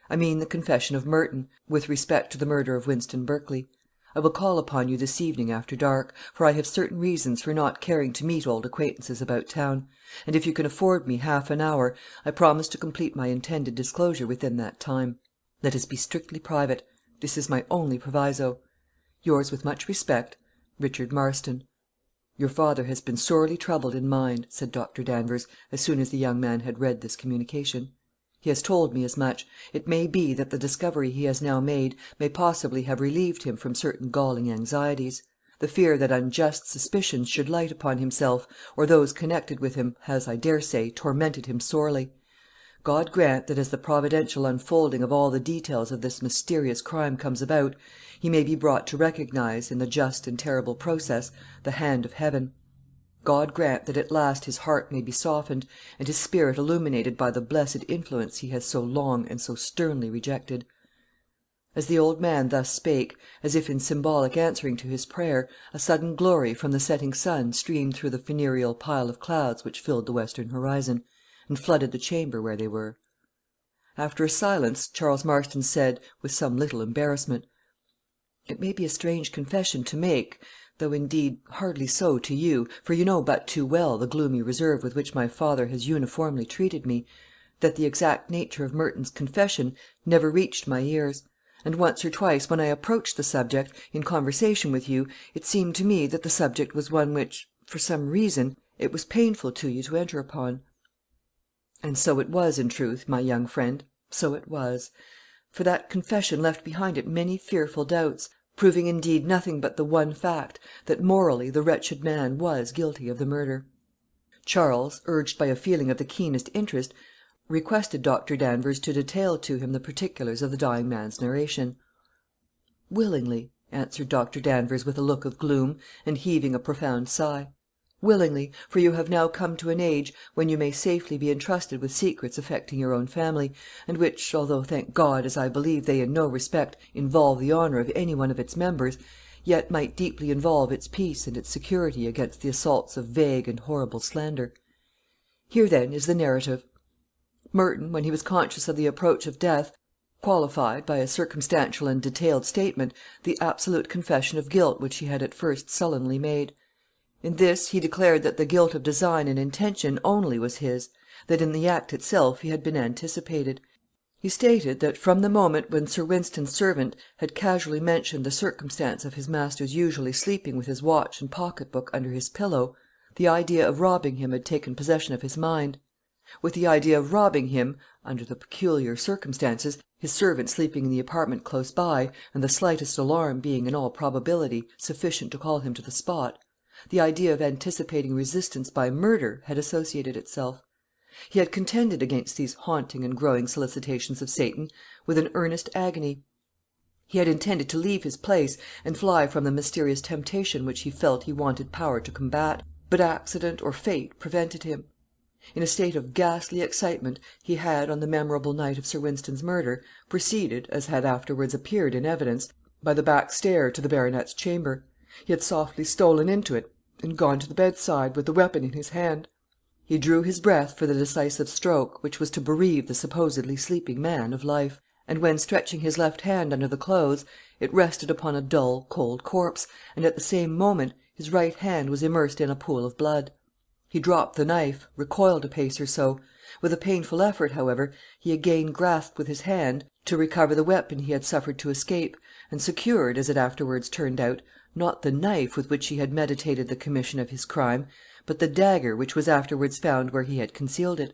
I mean the confession of Merton, with respect to the murder of Wynston Berkley. I will call upon you this evening after dark, for I have certain reasons for not caring to meet old acquaintances about town; and if you can afford me half an hour, I promise to complete my intended disclosure within that time. Let us be strictly private. This is my only proviso. Yours with much respect, Richard Marston." "Your father has been sorely troubled in mind," said Dr. Danvers, as soon as the young man had read this communication. "He has told me as much. It may be that the discovery he has now made may possibly have relieved him from certain galling anxieties. The fear that unjust suspicions should light upon himself, or those connected with him, has, I daresay, tormented him sorely. God grant that as the providential unfolding of all the details of this mysterious crime comes about, he may be brought to recognise, in the just and terrible process, the hand of Heaven. God grant that at last his heart may be softened, and his spirit illuminated by the blessed influence he has so long and so sternly rejected." As the old man thus spake, as if in symbolic answering to his prayer, a sudden glory from the setting sun streamed through the funereal pile of clouds which filled the western horizon, and flooded the chamber where they were. After a silence, Charles Marston said, with some little embarrassment, "It may be a strange confession to make, though, indeed, hardly so to you, for you know but too well the gloomy reserve with which my father has uniformly treated me, that the exact nature of Merton's confession never reached my ears; and once or twice, when I approached the subject, in conversation with you, it seemed to me that the subject was one which, for some reason, it was painful to you to enter upon. And so it was, in truth, my young friend, so it was; for that confession left behind it many fearful doubts, proving indeed nothing but the one fact, that morally the wretched man was guilty of the murder." Charles, urged by a feeling of the keenest interest, requested Dr. Danvers to detail to him the particulars of the dying man's narration. "Willingly," answered Dr. Danvers, with a look of gloom, and heaving a profound sigh. "Willingly, for you have now come to an age when you may safely be entrusted with secrets affecting your own family, and which, although, thank God, as I believe they in no respect involve the honour of any one of its members, yet might deeply involve its peace and its security against the assaults of vague and horrible slander. Here, then, is the narrative. Merton, when he was conscious of the approach of death, qualified, by a circumstantial and detailed statement, the absolute confession of guilt which he had at first sullenly made. In this he declared that the guilt of design and intention only was his, that in the act itself he had been anticipated. He stated that from the moment when Sir Wynston's servant had casually mentioned the circumstance of his master's usually sleeping with his watch and pocket book under his pillow, the idea of robbing him had taken possession of his mind. With the idea of robbing him, under the peculiar circumstances, his servant sleeping in the apartment close by, and the slightest alarm being, in all probability, sufficient to call him to the spot, the idea of anticipating resistance by murder had associated itself. He had contended against these haunting and growing solicitations of Satan with an earnest agony. He had intended to leave his place and fly from the mysterious temptation which he felt he wanted power to combat, but accident or fate prevented him. In a state of ghastly excitement, he had, on the memorable night of Sir Wynston's murder, proceeded, as had afterwards appeared in evidence, by the back stair to the baronet's chamber. He had softly stolen into it, and gone to the bedside, with the weapon in his hand. He drew his breath for the decisive stroke, which was to bereave the supposedly sleeping man of life; and when, stretching his left hand under the clothes, it rested upon a dull, cold corpse, and at the same moment his right hand was immersed in a pool of blood. He dropped the knife, recoiled a pace or so. With a painful effort, however, he again grasped with his hand to recover the weapon he had suffered to escape, and secured, as it afterwards turned out, not the knife with which he had meditated the commission of his crime, but the dagger which was afterwards found where he had concealed it.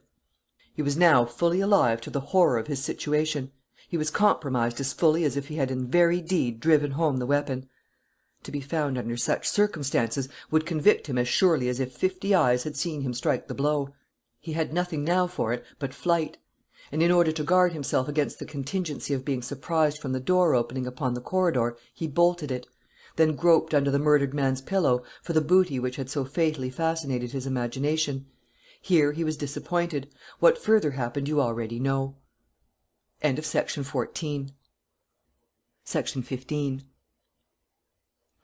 He was now fully alive to the horror of his situation. He was compromised as fully as if he had in very deed driven home the weapon. To be found under such circumstances would convict him as surely as if 50 eyes had seen him strike the blow. He had nothing now for it but flight; and in order to guard himself against the contingency of being surprised from the door opening upon the corridor, he bolted it, then groped under the murdered man's pillow for the booty which had so fatally fascinated his imagination. Here he was disappointed. What further happened you already know. Section 15.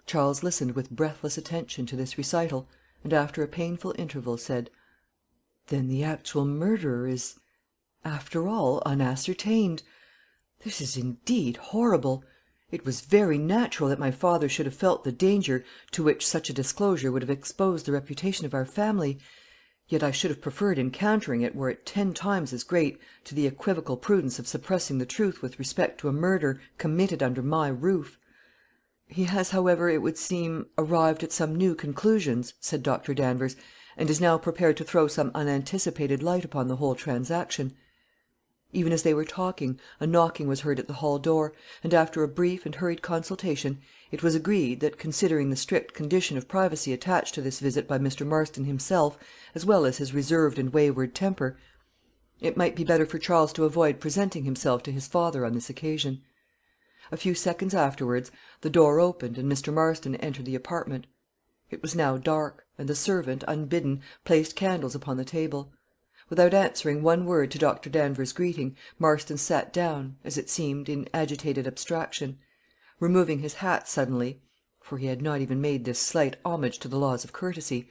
Charles listened with breathless attention to this recital, and after a painful interval said, "Then the actual murderer is, after all, unascertained. This is indeed horrible. It was very natural that my father should have felt the danger to which such a disclosure would have exposed the reputation of our family; yet I should have preferred encountering it, were it 10 times as great, to the equivocal prudence of suppressing the truth with respect to a murder committed under my roof." "He has, however, it would seem, arrived at some new conclusions," said Dr. Danvers, "and is now prepared to throw some unanticipated light upon the whole transaction." Even as they were talking, a knocking was heard at the hall door, and after a brief and hurried consultation, it was agreed that, considering the strict condition of privacy attached to this visit by Mr. Marston himself, as well as his reserved and wayward temper, it might be better for Charles to avoid presenting himself to his father on this occasion. A few seconds afterwards the door opened, and Mr. Marston entered the apartment. It was now dark, and the servant, unbidden, placed candles upon the table. Without answering one word to Dr. Danvers' greeting, Marston sat down, as it seemed, in agitated abstraction. Removing his hat suddenly, for he had not even made this slight homage to the laws of courtesy,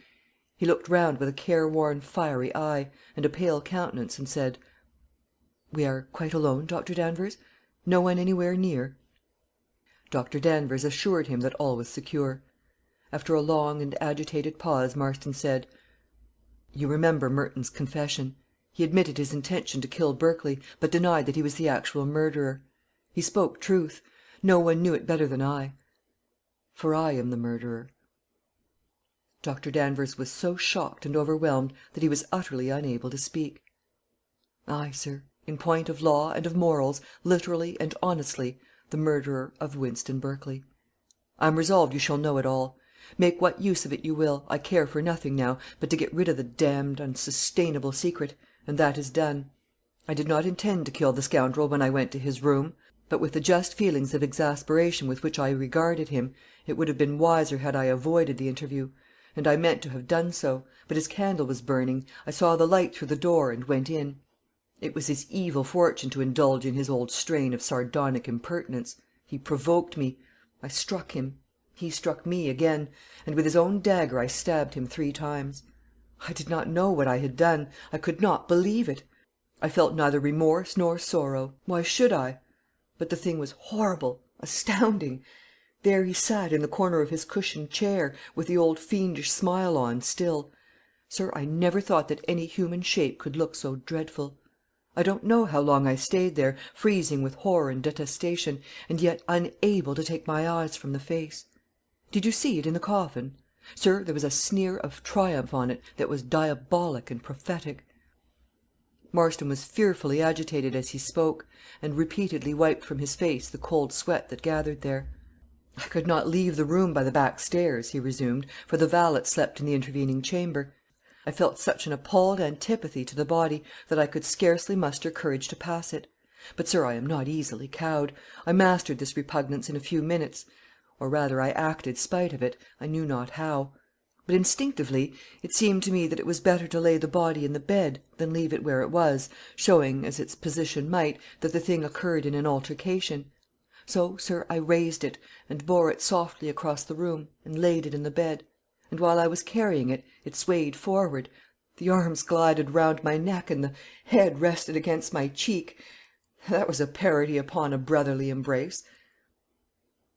he looked round with a careworn, fiery eye, and a pale countenance, and said, "We are quite alone, Dr. Danvers? No one anywhere near?" Dr. Danvers assured him that all was secure. After a long and agitated pause, Marston said, "You remember Merton's confession. He admitted his intention to kill Berkley, but denied that he was the actual murderer. He spoke truth. No one knew it better than I. For I am the murderer." Dr. Danvers was so shocked and overwhelmed that he was utterly unable to speak. "Ay, sir, in point of law and of morals, literally and honestly, the murderer of Wynston Berkley. I am resolved you shall know it all. Make what use of it you will, I care for nothing now but to get rid of the damned, unsustainable secret, and that is done. I did not intend to kill the scoundrel when I went to his room; but with the just feelings of exasperation with which I regarded him, it would have been wiser had I avoided the interview; and I meant to have done so, but his candle was burning, I saw the light through the door, and went in. It was his evil fortune to indulge in his old strain of sardonic impertinence. He provoked me. I struck him. He struck me again, and with his own dagger I stabbed him 3 times. I did not know what I had done. I could not believe it. I felt neither remorse nor sorrow. Why should I? But the thing was horrible, astounding. There he sat in the corner of his cushioned chair, with the old fiendish smile on still. Sir, I never thought that any human shape could look so dreadful. I don't know how long I stayed there, freezing with horror and detestation, and yet unable to take my eyes from the face. Did you see it in the coffin? Sir, there was a sneer of triumph on it that was diabolic and prophetic." Marston was fearfully agitated as he spoke, and repeatedly wiped from his face the cold sweat that gathered there. "I could not leave the room by the back stairs," he resumed, "for the valet slept in the intervening chamber. I felt such an appalled antipathy to the body that I could scarcely muster courage to pass it. But, sir, I am not easily cowed. I mastered this repugnance in a few minutes, or rather I acted spite of it, I knew not how. But instinctively it seemed to me that it was better to lay the body in the bed than leave it where it was, showing, as its position might, that the thing occurred in an altercation. So, sir, I raised it, and bore it softly across the room, and laid it in the bed; and while I was carrying it, it swayed forward, the arms glided round my neck, and the head rested against my cheek. That was a parody upon a brotherly embrace.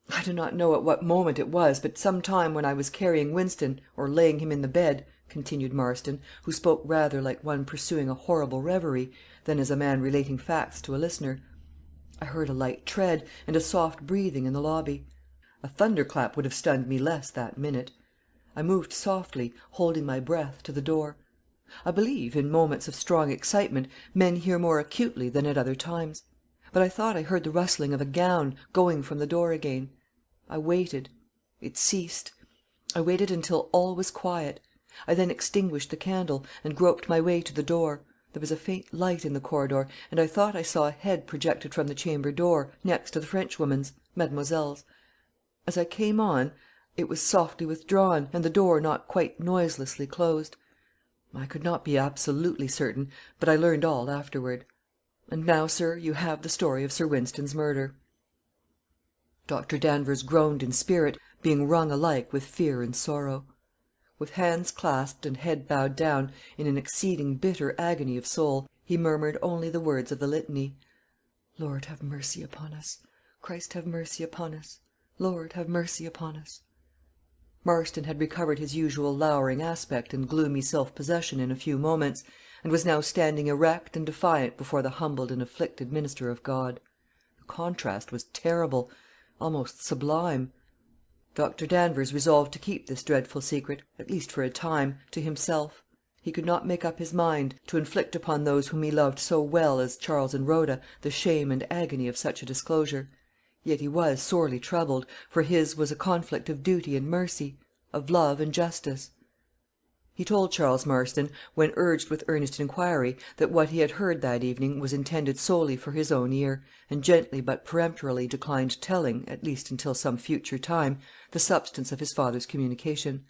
I do not know at what moment it was, but some time when I was carrying Winston, or laying him in the bed," continued Marston, who spoke rather like one pursuing a horrible reverie than as a man relating facts to a listener, "I heard a light tread, and a soft breathing in the lobby. A thunderclap would have stunned me less that minute. I moved softly, holding my breath, to the door. I believe, in moments of strong excitement, men hear more acutely than at other times. But I thought I heard the rustling of a gown going from the door again. I waited. It ceased. I waited until all was quiet. I then extinguished the candle, and groped my way to the door. There was a faint light in the corridor, and I thought I saw a head projected from the chamber door, next to the Frenchwoman's, mademoiselle's. As I came on, it was softly withdrawn, and the door not quite noiselessly closed. I could not be absolutely certain, but I learned all afterward. And now, sir, you have the story of Sir Wynston's murder." Dr. Danvers groaned in spirit, being wrung alike with fear and sorrow. With hands clasped and head bowed down, in an exceeding bitter agony of soul, he murmured only the words of the litany: "Lord, have mercy upon us. Christ, have mercy upon us. Lord, have mercy upon us." Marston had recovered his usual lowering aspect and gloomy self-possession in a few moments, and was now standing erect and defiant before the humbled and afflicted minister of God. The contrast was terrible, almost sublime. Dr. Danvers resolved to keep this dreadful secret, at least for a time, to himself. He could not make up his mind to inflict upon those whom he loved so well as Charles and Rhoda the shame and agony of such a disclosure. Yet he was sorely troubled, for his was a conflict of duty and mercy, of love and justice. He told Charles Marston, when urged with earnest inquiry, that what he had heard that evening was intended solely for his own ear, and gently but peremptorily declined telling, at least until some future time, the substance of his father's communication.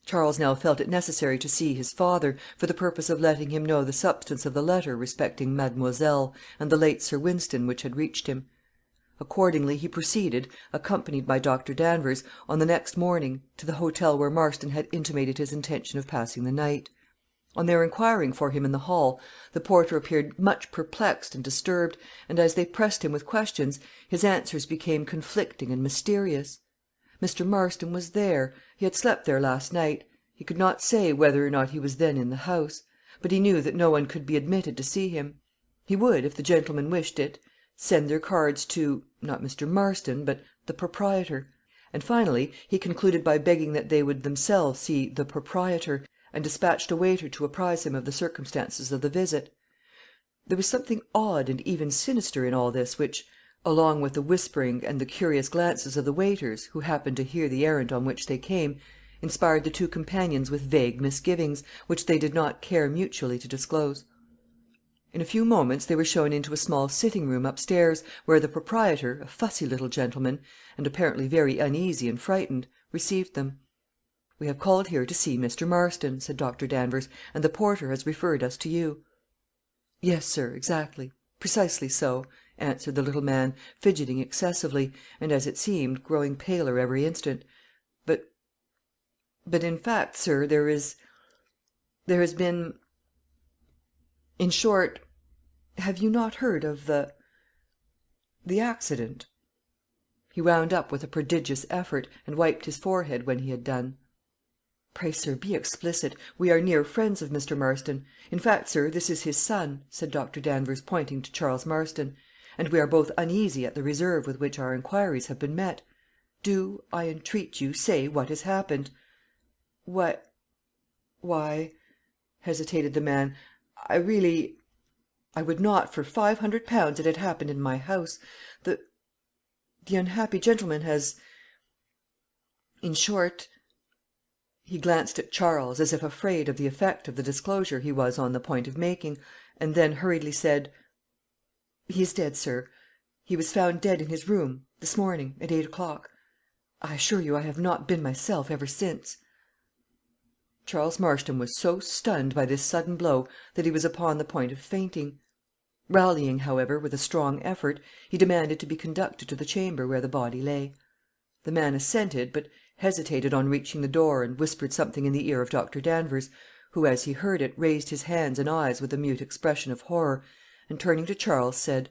Charles now felt it necessary to see his father, for the purpose of letting him know the substance of the letter respecting Mademoiselle and the late Sir Wynston which had reached him. Accordingly he proceeded, accompanied by Dr. Danvers, on the next morning, to the hotel where Marston had intimated his intention of passing the night. On their inquiring for him in the hall, the porter appeared much perplexed and disturbed, and as they pressed him with questions, his answers became conflicting and mysterious. Mr. Marston was there. He had slept there last night. He could not say whether or not he was then in the house; but he knew that no one could be admitted to see him. He would, if the gentlemen wished it, send their cards to, not Mr. Marston, but the proprietor; and finally he concluded by begging that they would themselves see the proprietor, and dispatched a waiter to apprise him of the circumstances of the visit. There was something odd and even sinister in all this, which, along with the whispering and the curious glances of the waiters, who happened to hear the errand on which they came, inspired the two companions with vague misgivings, which they did not care mutually to disclose. In a few moments they were shown into a small sitting room upstairs, where the proprietor, a fussy little gentleman, and apparently very uneasy and frightened, received them. "We have called here to see Mr. Marston," said Dr. Danvers, "and the porter has referred us to you." "Yes, sir, exactly, precisely so," answered the little man, fidgeting excessively, and, as it seemed, growing paler every instant. But in fact, sir, there has been, in short, have you not heard of the The accident?" He wound up with a prodigious effort, and wiped his forehead when he had done. "Pray, sir, be explicit. We are near friends of Mr. Marston. In fact, sir, this is his son," said Dr. Danvers, pointing to Charles Marston; "and we are both uneasy at the reserve with which our inquiries have been met. Do, I entreat you, say what has happened." "Why," hesitated the man, "I would not for £500 it had happened in my house. The unhappy gentleman has, in short," he glanced at Charles, as if afraid of the effect of the disclosure he was on the point of making, and then hurriedly said, "he is dead, sir. He was found dead in his room, this morning, at 8 o'clock. I assure you I have not been myself ever since." Charles Marston was so stunned by this sudden blow that he was upon the point of fainting. Rallying, however, with a strong effort, he demanded to be conducted to the chamber where the body lay. The man assented, but hesitated on reaching the door, and whispered something in the ear of Dr. Danvers, who, as he heard it, raised his hands and eyes with a mute expression of horror, and turning to Charles, said,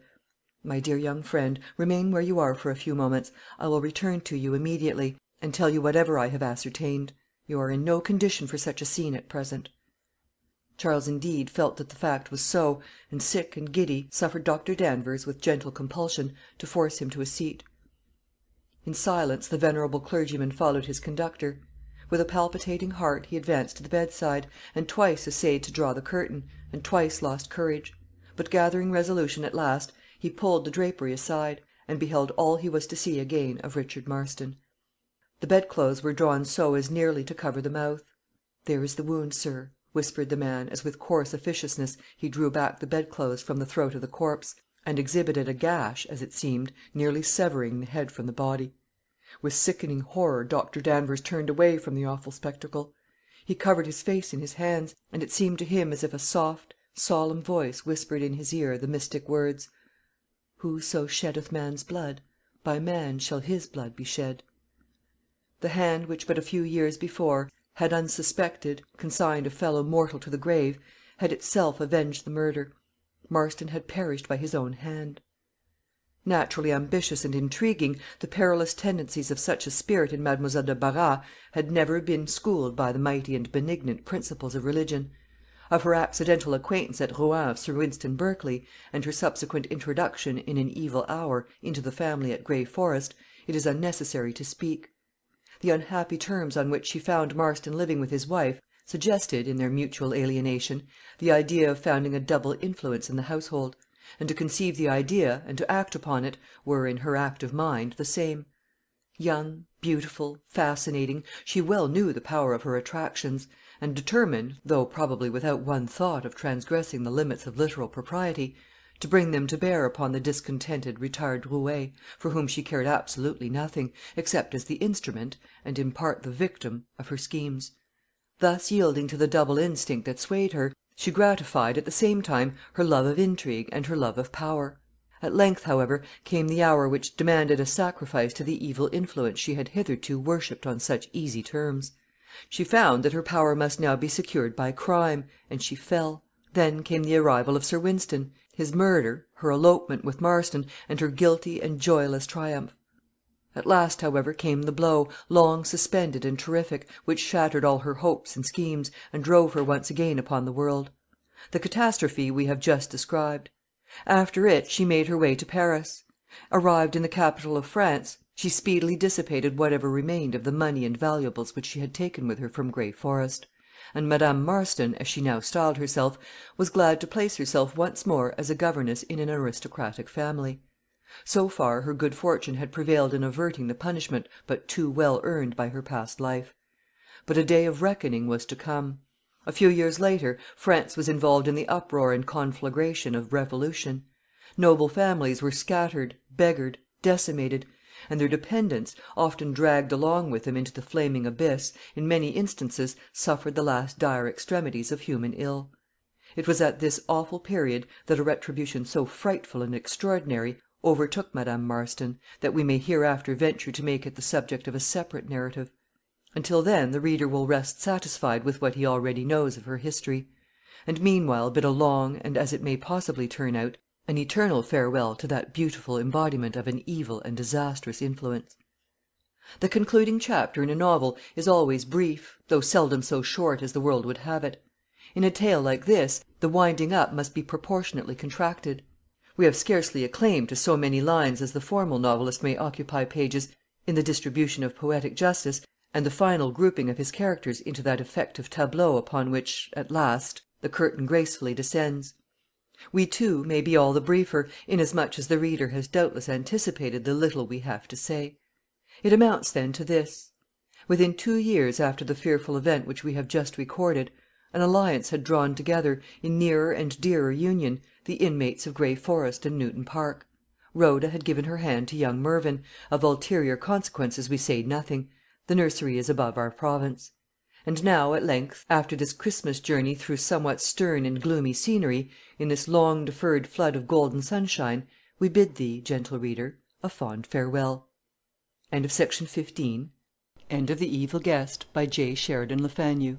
"My dear young friend, remain where you are for a few moments. I will return to you immediately, and tell you whatever I have ascertained. You are in no condition for such a scene at present." Charles, indeed, felt that the fact was so, and, sick and giddy, suffered Dr. Danvers, with gentle compulsion, to force him to a seat. In silence the venerable clergyman followed his conductor. With a palpitating heart he advanced to the bedside, and twice essayed to draw the curtain, and twice lost courage; but gathering resolution at last, he pulled the drapery aside, and beheld all he was to see again of Richard Marston. The bedclothes were drawn so as nearly to cover the mouth. "There is the wound, sir," whispered the man, as with coarse officiousness he drew back the bedclothes from the throat of the corpse, and exhibited a gash, as it seemed, nearly severing the head from the body. With sickening horror Dr. Danvers turned away from the awful spectacle. He covered his face in his hands, and it seemed to him as if a soft, solemn voice whispered in his ear the mystic words, "Whoso sheddeth man's blood, by man shall his blood be shed." The hand which but a few years before had, unsuspected, consigned a fellow mortal to the grave, had itself avenged the murder. Marston had perished by his own hand. Naturally ambitious and intriguing, the perilous tendencies of such a spirit in Mademoiselle de Barras had never been schooled by the mighty and benignant principles of religion. Of her accidental acquaintance at Rouen of Sir Wynston Berkley, and her subsequent introduction in an evil hour into the family at Grey Forest, it is unnecessary to speak. The unhappy terms on which she found Marston living with his wife suggested, in their mutual alienation, the idea of founding a double influence in the household; and to conceive the idea, and to act upon it, were, in her active mind, the same. Young, beautiful, fascinating, she well knew the power of her attractions, and determined, though probably without one thought of transgressing the limits of literal propriety, to bring them to bear upon the discontented, retired roué, for whom she cared absolutely nothing, except as the instrument, and in part the victim, of her schemes. Thus yielding to the double instinct that swayed her, she gratified at the same time her love of intrigue and her love of power. At length, however, came the hour which demanded a sacrifice to the evil influence she had hitherto worshipped on such easy terms. She found that her power must now be secured by crime, and she fell. Then came the arrival of Sir Wynston, his murder, her elopement with Marston, and her guilty and joyless triumph. At last, however, came the blow, long suspended and terrific, which shattered all her hopes and schemes, and drove her once again upon the world. The catastrophe we have just described. After it she made her way to Paris. Arrived in the capital of France, she speedily dissipated whatever remained of the money and valuables which she had taken with her from Grey Forest; and Madame Marston, as she now styled herself, was glad to place herself once more as a governess in an aristocratic family. So far her good fortune had prevailed in averting the punishment but too well earned by her past life. But a day of reckoning was to come. A few years later, France was involved in the uproar and conflagration of revolution. Noble families were scattered, beggared, decimated; and their dependants, often dragged along with them into the flaming abyss, in many instances suffered the last dire extremities of human ill. It was at this awful period that a retribution so frightful and extraordinary overtook Madame Marston, that we may hereafter venture to make it the subject of a separate narrative. Until then the reader will rest satisfied with what he already knows of her history; and meanwhile bid a long, and, as it may possibly turn out, an eternal farewell to that beautiful embodiment of an evil and disastrous influence. The concluding chapter in a novel is always brief, though seldom so short as the world would have it. In a tale like this, the winding up must be proportionately contracted. We have scarcely a claim to so many lines as the formal novelist may occupy pages in the distribution of poetic justice, and the final grouping of his characters into that effective tableau upon which, at last, the curtain gracefully descends. We, too, may be all the briefer, inasmuch as the reader has doubtless anticipated the little we have to say. It amounts, then, to this: within 2 years after the fearful event which we have just recorded, an alliance had drawn together, in nearer and dearer union, the inmates of Grey Forest and Newton Park. Rhoda had given her hand to young Mervyn. Of ulterior consequences we say nothing. The nursery is above our province. And now, at length, after this Christmas journey through somewhat stern and gloomy scenery, in this long deferred flood of golden sunshine, we bid thee, gentle reader, a fond farewell. End of Section 15. End of The Evil Guest, by J. Sheridan Le Fanu.